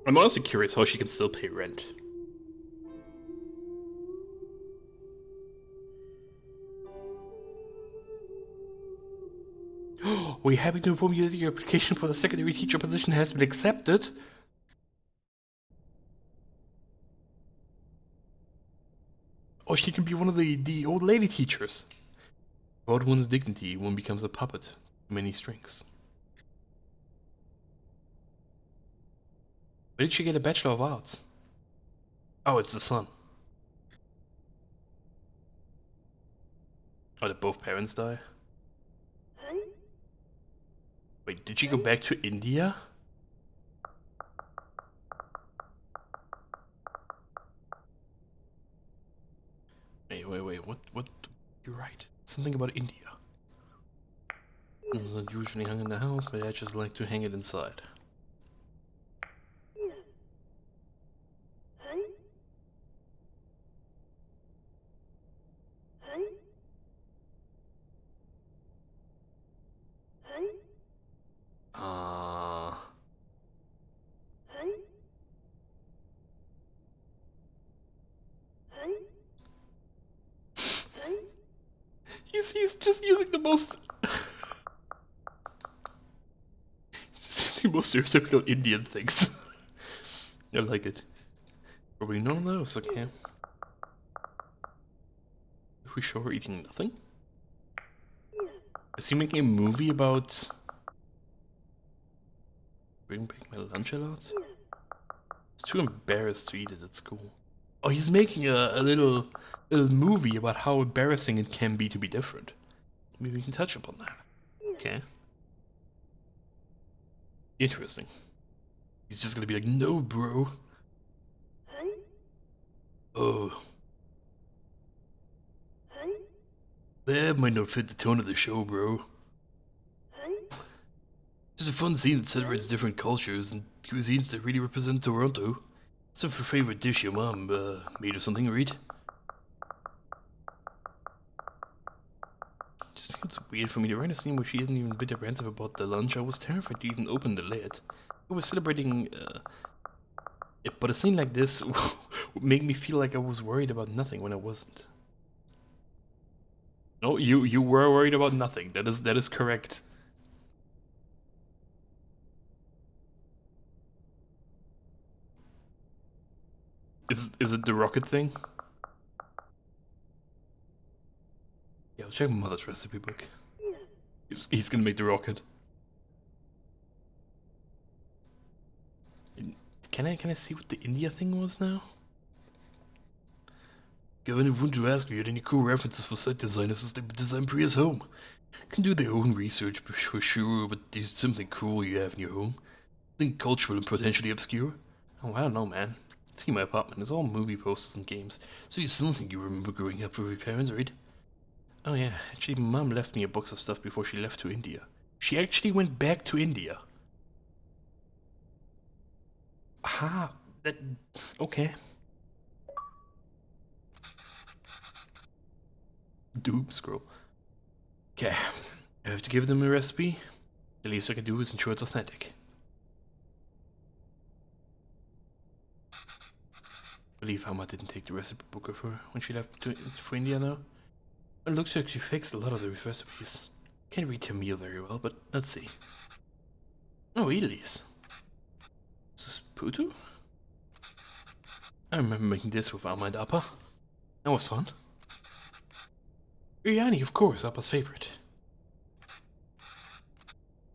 I'm honestly curious how she can still pay rent. We're happy to inform you that your application for the secondary teacher position has been accepted. Or she can be one of the old lady teachers. About one's dignity, one becomes a puppet to many strings. Where did she get a Bachelor of Arts? Oh, it's the son. Oh, did both parents die? Wait, did she go back to India? Wait, what? You're right. Something about India. It wasn't usually hung in the house, but I just like to hang it inside. He's just using the most... He's just using the most stereotypical Indian things. I like it. Probably none of those, okay. If we show her eating nothing? Is he making a movie about bring back my lunch a lot? It's too embarrassed to eat it at school. Oh, he's making a little movie about how embarrassing it can be to be different. Maybe we can touch upon that. Okay. Interesting. He's just gonna be like, no, bro. Oh. That might not fit the tone of the show, bro. It's a fun scene that celebrates different cultures and cuisines that really represent Toronto. What's your favorite dish your mom made or something, right? Just feels weird for me to write a scene where she isn't even a bit apprehensive about the lunch. I was terrified to even open the lid. We were celebrating, yeah, but a scene like this would make me feel like I was worried about nothing when I wasn't. No, you were worried about nothing. That is correct. Is it the rocket thing? Yeah, I'll check my mother's recipe book. He's gonna make the rocket. Can I see what the India thing was now? Governor wanted to ask if you had any cool references for set designers as they design Priya's home. Can do their own research for sure, but there's something cool you have in your home. Something cultural and potentially obscure. Oh, I don't know, man. See my apartment, it's all movie posters and games, so you still think you remember growing up with your parents, right? Oh yeah, actually Mom left me a box of stuff before she left to India. She actually went back to India. Ah, that... okay. Doom scroll. Okay, I have to give them a recipe. The least I can do is ensure it's authentic. I believe Alma didn't take the recipe book with her when she left for India, though. It looks like she fixed a lot of those recipes. Can't read her meal very well, but let's see. Oh, idlis. Is this putu? I remember making this with Alma and Appa. That was fun. Biryani, of course, Appa's favorite.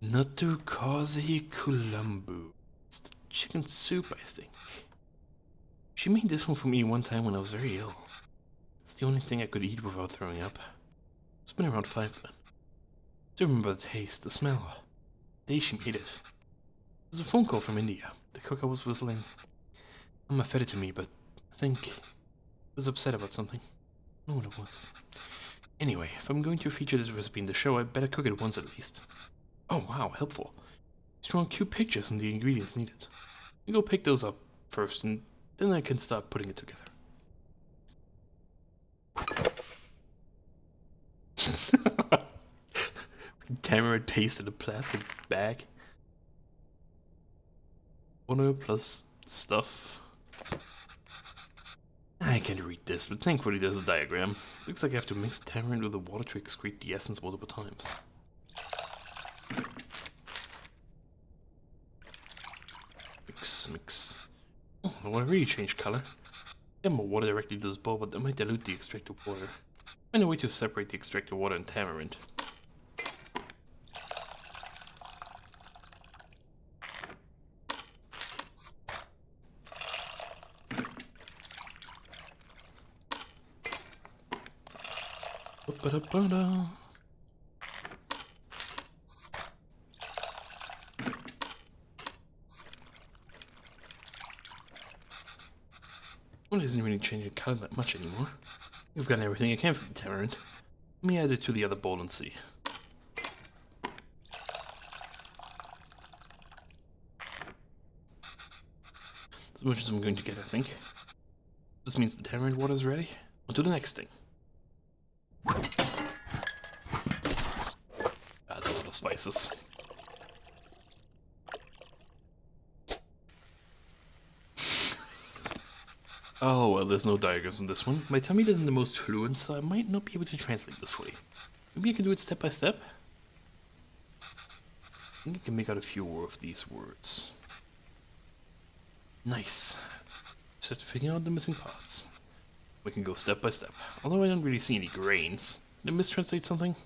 Nattu Kazi Kulambu. It's the chicken soup, I think. She made this one for me one time when I was very ill. It's the only thing I could eat without throwing up. It's been around 5 then. I still remember the taste, the smell. The day she made it. It was a phone call from India. The cook I was whistling. Mama fed it to me, but I think he was upset about something. I don't know what it was. Anyway, if I'm going to feature this recipe in the show, I better cook it once at least. Oh wow, helpful. Just drawn cute pictures and the ingredients needed. You go pick those up first, and then I can start putting it together. Camera tasted a plastic bag. Water plus stuff. I can't read this, but thankfully there's a diagram. Looks like I have to mix tamarind with the water to excrete the essence multiple times. Mix. Oh, the water really changed color. Add more water directly to this bowl, but that might dilute the extracted water. Find a way to separate the extracted water and tamarind. Ba-da-ba-da. Well, it isn't really changing color that much anymore. We've gotten everything I can from the tamarind. Let me add it to the other bowl and see. As much as I'm going to get, I think. This means the tamarind water is ready. On to the next thing. That's a lot of spices. Oh, well, there's no diagrams on this one. My Tamil isn't the most fluent, so I might not be able to translate this fully. Maybe I can do it step by step? I think I can make out a few more of these words. Nice. Just figuring out the missing parts. We can go step by step. Although I don't really see any grains. Did I mistranslate something?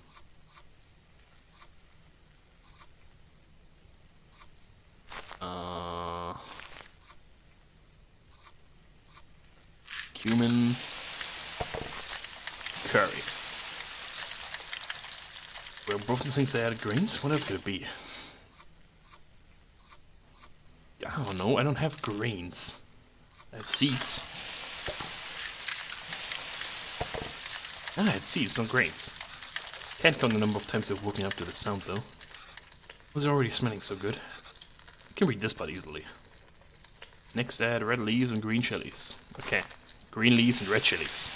Cumin. Curry. Well, both these things add grains? What else could it be? I don't know, I don't have grains. I have seeds. Ah, it's seeds, not grains. Can't count the number of times I've woken up to the sound, though. It was already smelling so good. I can read this part easily. Next, add red leaves and green chilies. Okay, green leaves and red chilies.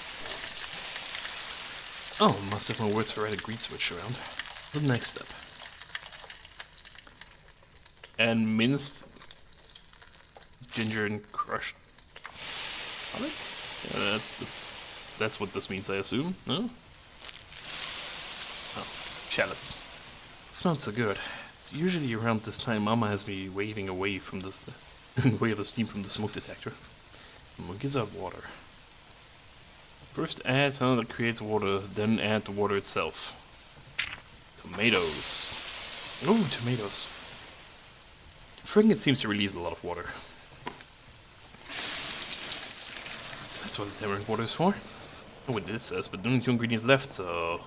Oh, must have more words for red and green switched around. The next step. And minced ginger and crushed garlic? That's what this means, I assume, no? Oh, shallots. Smells so good. It's usually around this time Mama has me waving away from this, away of the steam from the smoke detector. And gives out water. First add something that creates water, then add the water itself. Tomatoes. Oh, tomatoes. Friggin' it seems to release a lot of water. So that's what the tamarind water is for. Oh, what this says, but the only 2 ingredients left, so...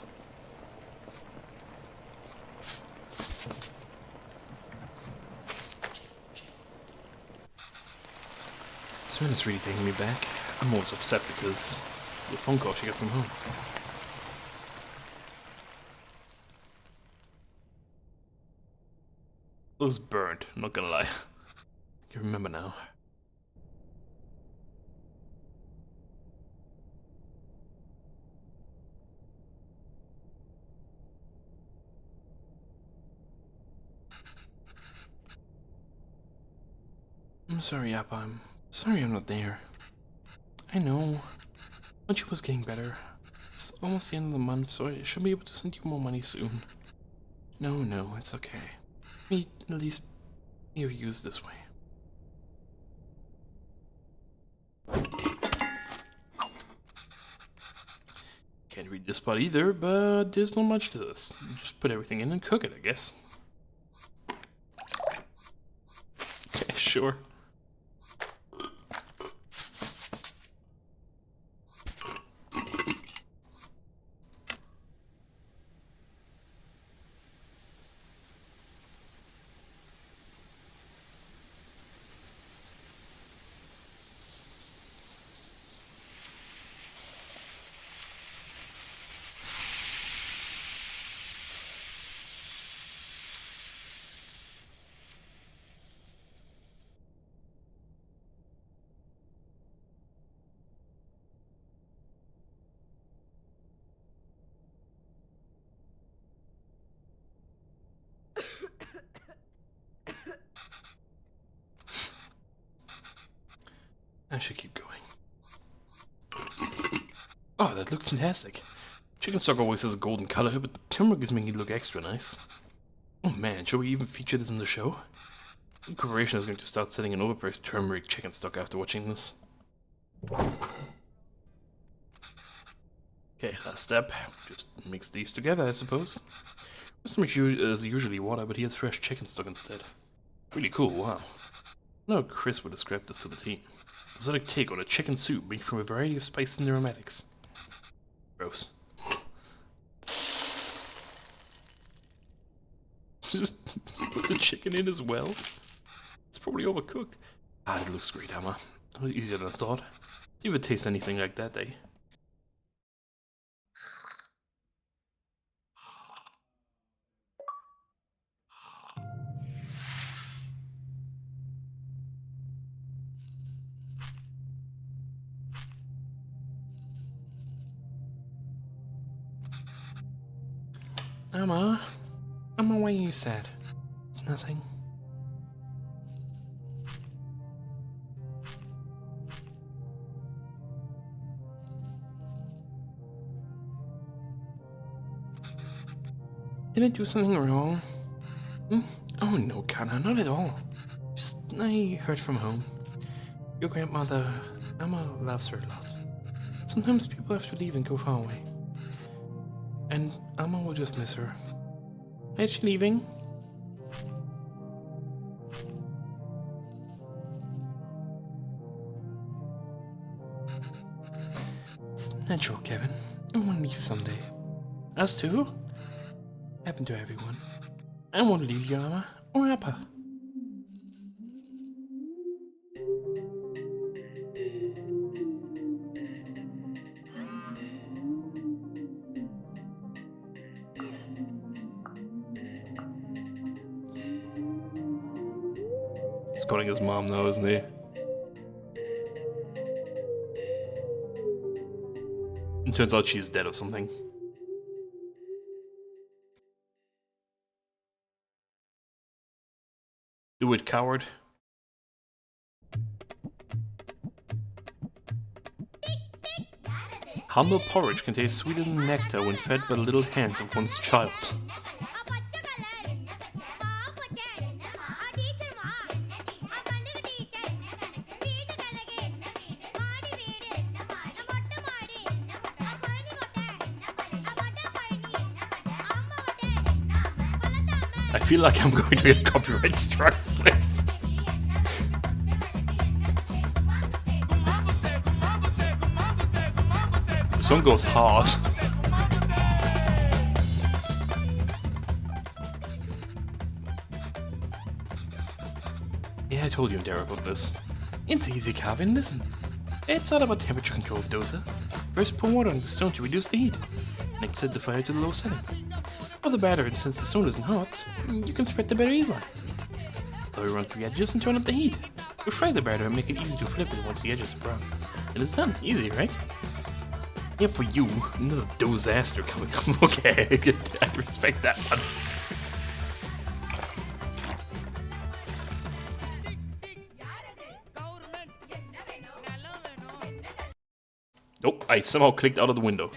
Smell is really taking me back. I'm always upset because the phone call she got from home. Looks burnt, I'm not gonna lie. You remember now. I'm sorry, Appa. I'm sorry I'm not there. I know. Lunch was getting better. It's almost the end of the month, so I should be able to send you more money soon. No, it's okay. Me, at least, you've used this way. Can't read this part either, but there's not much to this. Just put everything in and cook it, I guess. Okay, sure. I should keep going. Oh, that looks fantastic. Chicken stock always has a golden color, but the turmeric is making it look extra nice. Oh man, should we even feature this in the show? The corporation is going to start selling an overpriced turmeric chicken stock after watching this. Okay, last step. Just mix these together, I suppose. Mr. is usually water, but he has fresh chicken stock instead. Really cool, wow. No, Chris would describe this to the team. Exotic take on a chicken soup made from a variety of spices and aromatics. Gross. Just put the chicken in as well? It's probably overcooked. Ah, it looks great, Emma. Easier than I thought. Do you ever taste anything like that, eh? Emma? Emma, why are you sad? It's nothing. Did I do something wrong? Hmm? Oh no, Kana, not at all. Just, I heard from home. Your grandmother, Emma, loves her a lot. Sometimes people have to leave and go far away. And Emma will just miss her. Is she leaving? Natural, Kevin. I want to leave someday. Us too? Happen to everyone. I won't leave you, Mama or Appa. He's calling his mom now, isn't he? It turns out she's dead or something. Do it, coward. Humble porridge contains sweeter than nectar when fed by the little hands of one's child. I feel like I'm going to get copyright struck for this. The song goes hard. Yeah, I told you I'm terrible at this. It's easy, Calvin, listen. It's all about temperature control of dosa. First pour water on the stone to reduce the heat. Next set the fire to the low setting. Pour the batter, and since the stone isn't hot, you can spread the batter easily. Lower around the edges and turn up the heat. You fry the batter and make it easy to flip it once the edges are brown. And it's done. Easy, right? Yeah, for you, another disaster coming up. Okay, I respect that one. Nope, I somehow clicked out of the window.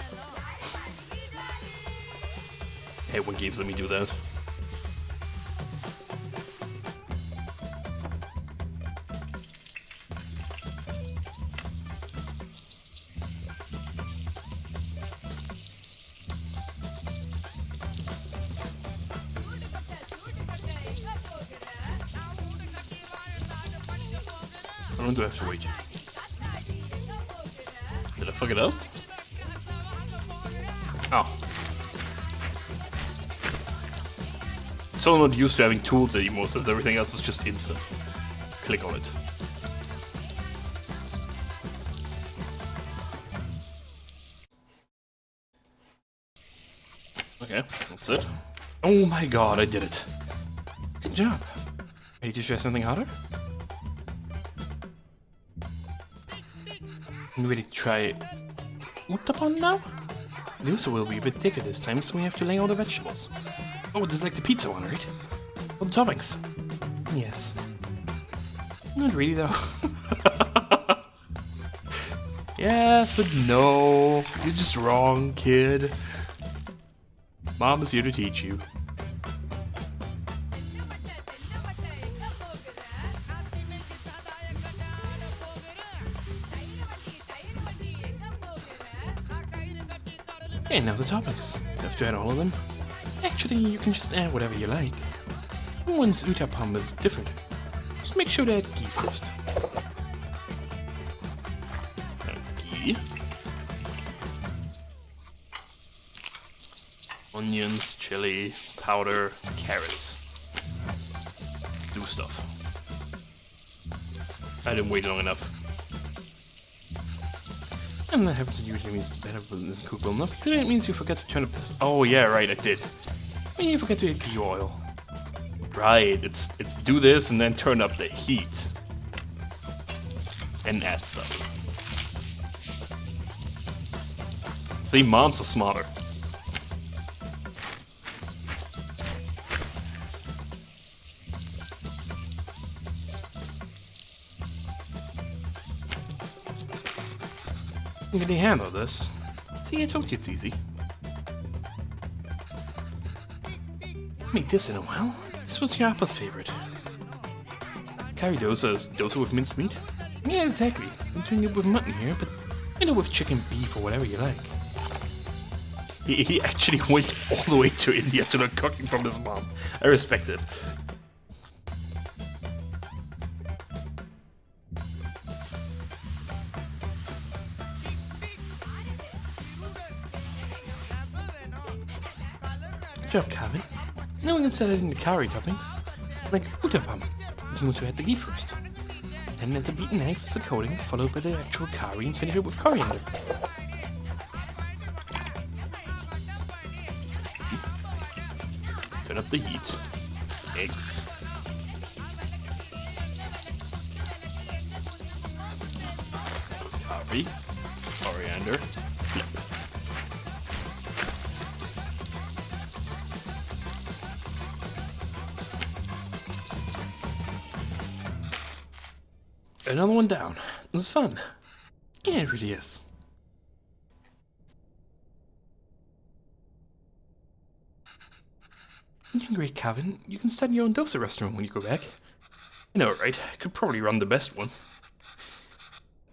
Hey, when games let me do that. How long do I have to wait? Did I fuck it up? Oh. So I'm not used to having tools anymore, since everything else is just instant. Click on it. Okay, that's it. Oh my god, I did it. Good job. Ready to try something harder? I'm ready to try Uttapon now? The uso will be a bit thicker this time, so we have to lay all the vegetables. Oh, this is like the pizza one, right? All the toppings. Yes. Not really, though. Yes, but no. You're just wrong, kid. Mom is here to teach you. Okay, now the toppings. Have to add all of them? Actually, you can just add whatever you like. One's uttapam is different. Just make sure to add ghee first. Ghee. Onions, chili, powder, carrots. Do stuff. I didn't wait long enough. And that happens usually means the batter isn't cooked well enough. Usually it means you forgot to turn up this. Oh yeah, right, I did. You forgot to add ghee oil. Right, it's do this and then turn up the heat. And add stuff. See, moms are smarter. Can they handle this? See, I told you it's easy. Make this in a while. This was your Appa's favorite. Curry dosa is dosa with minced meat? Yeah, exactly. I'm doing it with mutton here, but you know, with chicken, beef, or whatever you like. He actually went all the way to India to learn cooking from his mom. I respect it. Good job, Calvin. Now we can set it in the curry toppings. Like Utapam. You want to add the ghee first. Then add the beaten eggs as a coating, followed by the actual curry, and finish it with coriander. Turn up the heat. Eggs. Curry. Coriander. Flip. Another one down. This is fun. Yeah, it really is. You're great, Calvin. You can start your own dosa restaurant when you go back. You know, right? I could probably run the best one.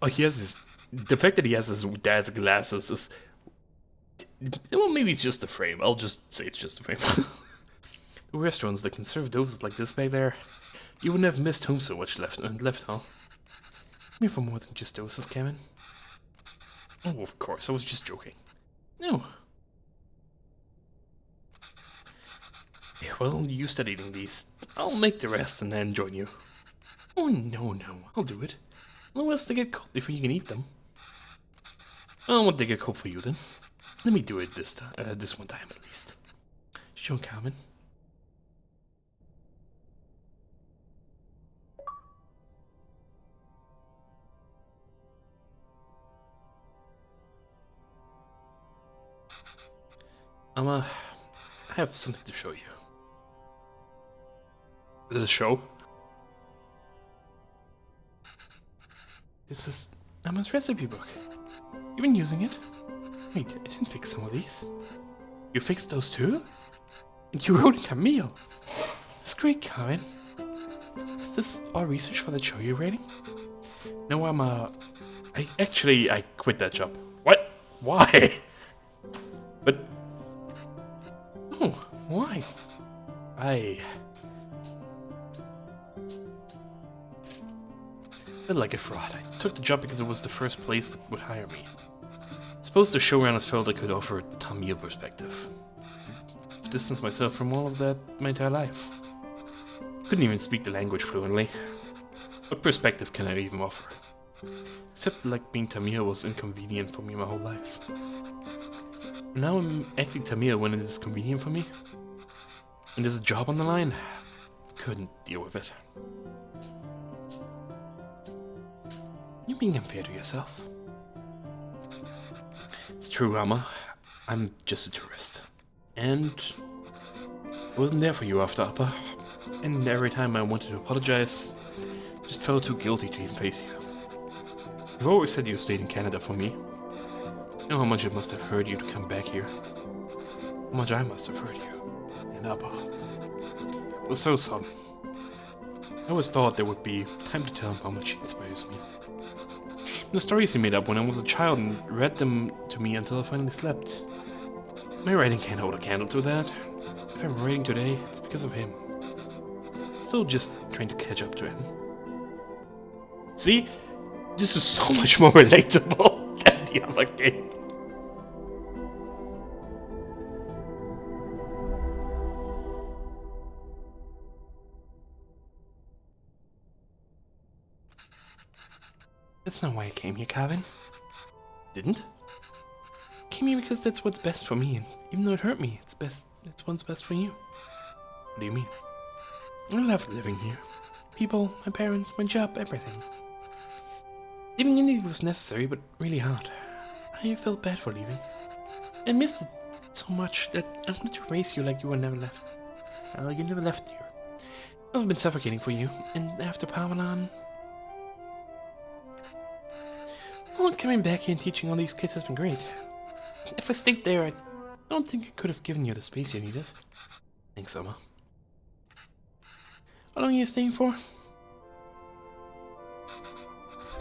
Oh, he has his... The fact that he has his dad's glasses is... Well, maybe it's just a frame. I'll just say it's just a frame. The restaurants that can serve dosas like this back there, you wouldn't have missed home so much left, huh? I'm here for more than just dosas, Kevin. Oh, of course, I was just joking. No. Yeah, well, you start eating these. I'll make the rest and then join you. Oh, no, I'll do it. I'll else they get cold before you can eat them. I want to get cold for you then. Let me do it this one time at least. Sure, Carmen. I have something to show you. Is it a show? This is Emma's recipe book. You've been using it? Wait, I didn't fix some of these. You fixed those too? And you wrote it a meal. That's great, Karen. Is this all research for that show you're writing? No, I quit that job. What? Why? But... Oh, why? I felt like a fraud. I took the job because it was the first place that would hire me. I suppose the showrunners felt I could offer a Tamil perspective. I've distanced myself from all of that my entire life. Couldn't even speak the language fluently. What perspective can I even offer? Except like being Tamil was inconvenient for me my whole life. Now I'm acting Tamil when it is convenient for me. When there's a job on the line, couldn't deal with it. You're being unfair to yourself. It's true, Rama. I'm just a tourist. And I wasn't there for you after Upper. And every time I wanted to apologize, I just felt too guilty to even face you. You've always said you stayed in Canada for me. You know how much it must have hurt you to come back here. How much I must have hurt you. And Upper. It was so sad. I always thought there would be time to tell him how much he inspires me. The stories he made up when I was a child and read them to me until I finally slept. My writing can't hold a candle to that. If I'm writing today, it's because of him. Still just trying to catch up to him. See? This is so much more relatable than the other game. That's not why I came here, Calvin. Didn't? I came here because that's what's best for me, and even though it hurt me, it's what's best for you. What do you mean? I love living here. People, my parents, my job, everything. Living in it was necessary, but really hard. I felt bad for leaving. I missed it so much that I wanted to raise you like you were never left. You never left here. I've been suffocating for you, and after Pavalan... Well, coming back here and teaching all these kids has been great. If I stayed there, I don't think I could have given you the space you needed. Thanks, Summer. How long are you staying for?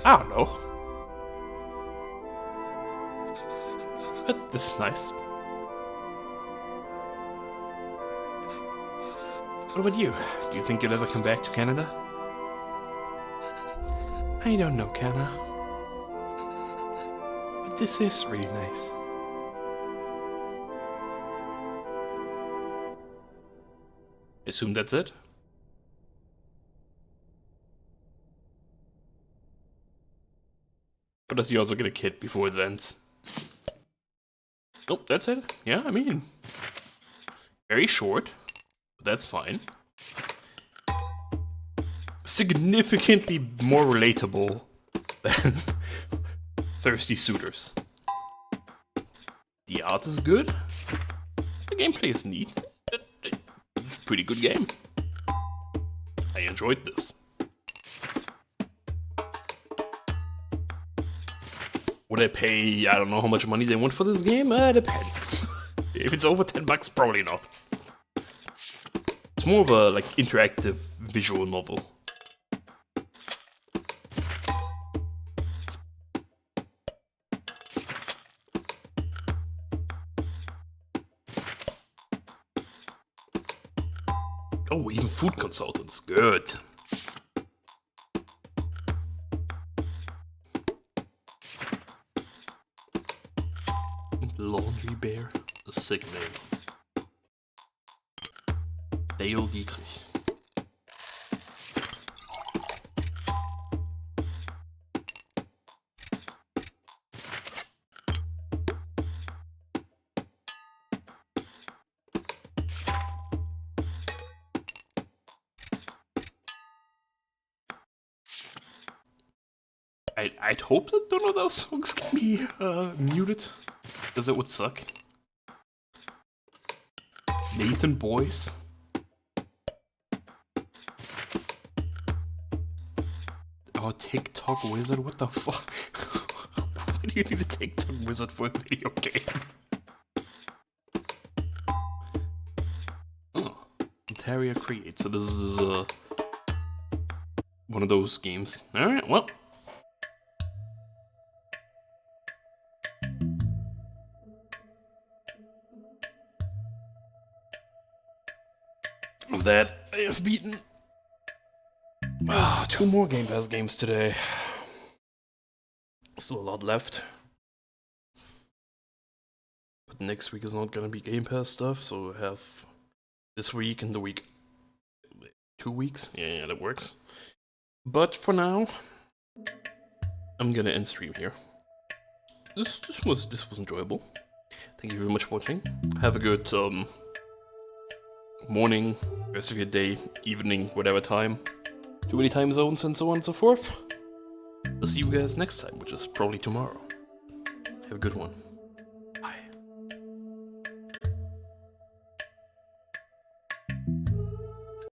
I don't know. But this is nice. What about you? Do you think you'll ever come back to Canada? I don't know, Canada. But this is really nice. assume that's it. Or does he also get a kid before it ends? Nope, that's it. Yeah, I mean, very short, but that's fine. Significantly more relatable than Thirsty Suitors. The art is good. The gameplay is neat. It's a pretty good game. I enjoyed this. Would I pay, I don't know how much money they want for this game? Depends. If it's over 10 bucks, probably not. It's more of a, like, interactive visual novel. Oh, even food consultants. Good. Laundry Bear. A sick name. Dale Dietrich. I'd hope that none of those songs can be muted, because it would suck. Nathan Boyce. Oh, TikTok wizard, what the fuck? Why do you need a TikTok wizard for a video game? Oh, Ontario Creates, so this is one of those games. Alright, well. Of that, I have beaten 2 more Game Pass games today. Still a lot left. But next week is not gonna be Game Pass stuff, so I have this week and the week 2 weeks. Yeah, that works. But for now, I'm gonna end stream here. This was enjoyable. Thank you very much for watching. Have a good morning, rest of your day, evening, whatever time. Too many time zones and so on and so forth. I'll see you guys next time, which is probably tomorrow. Have a good one.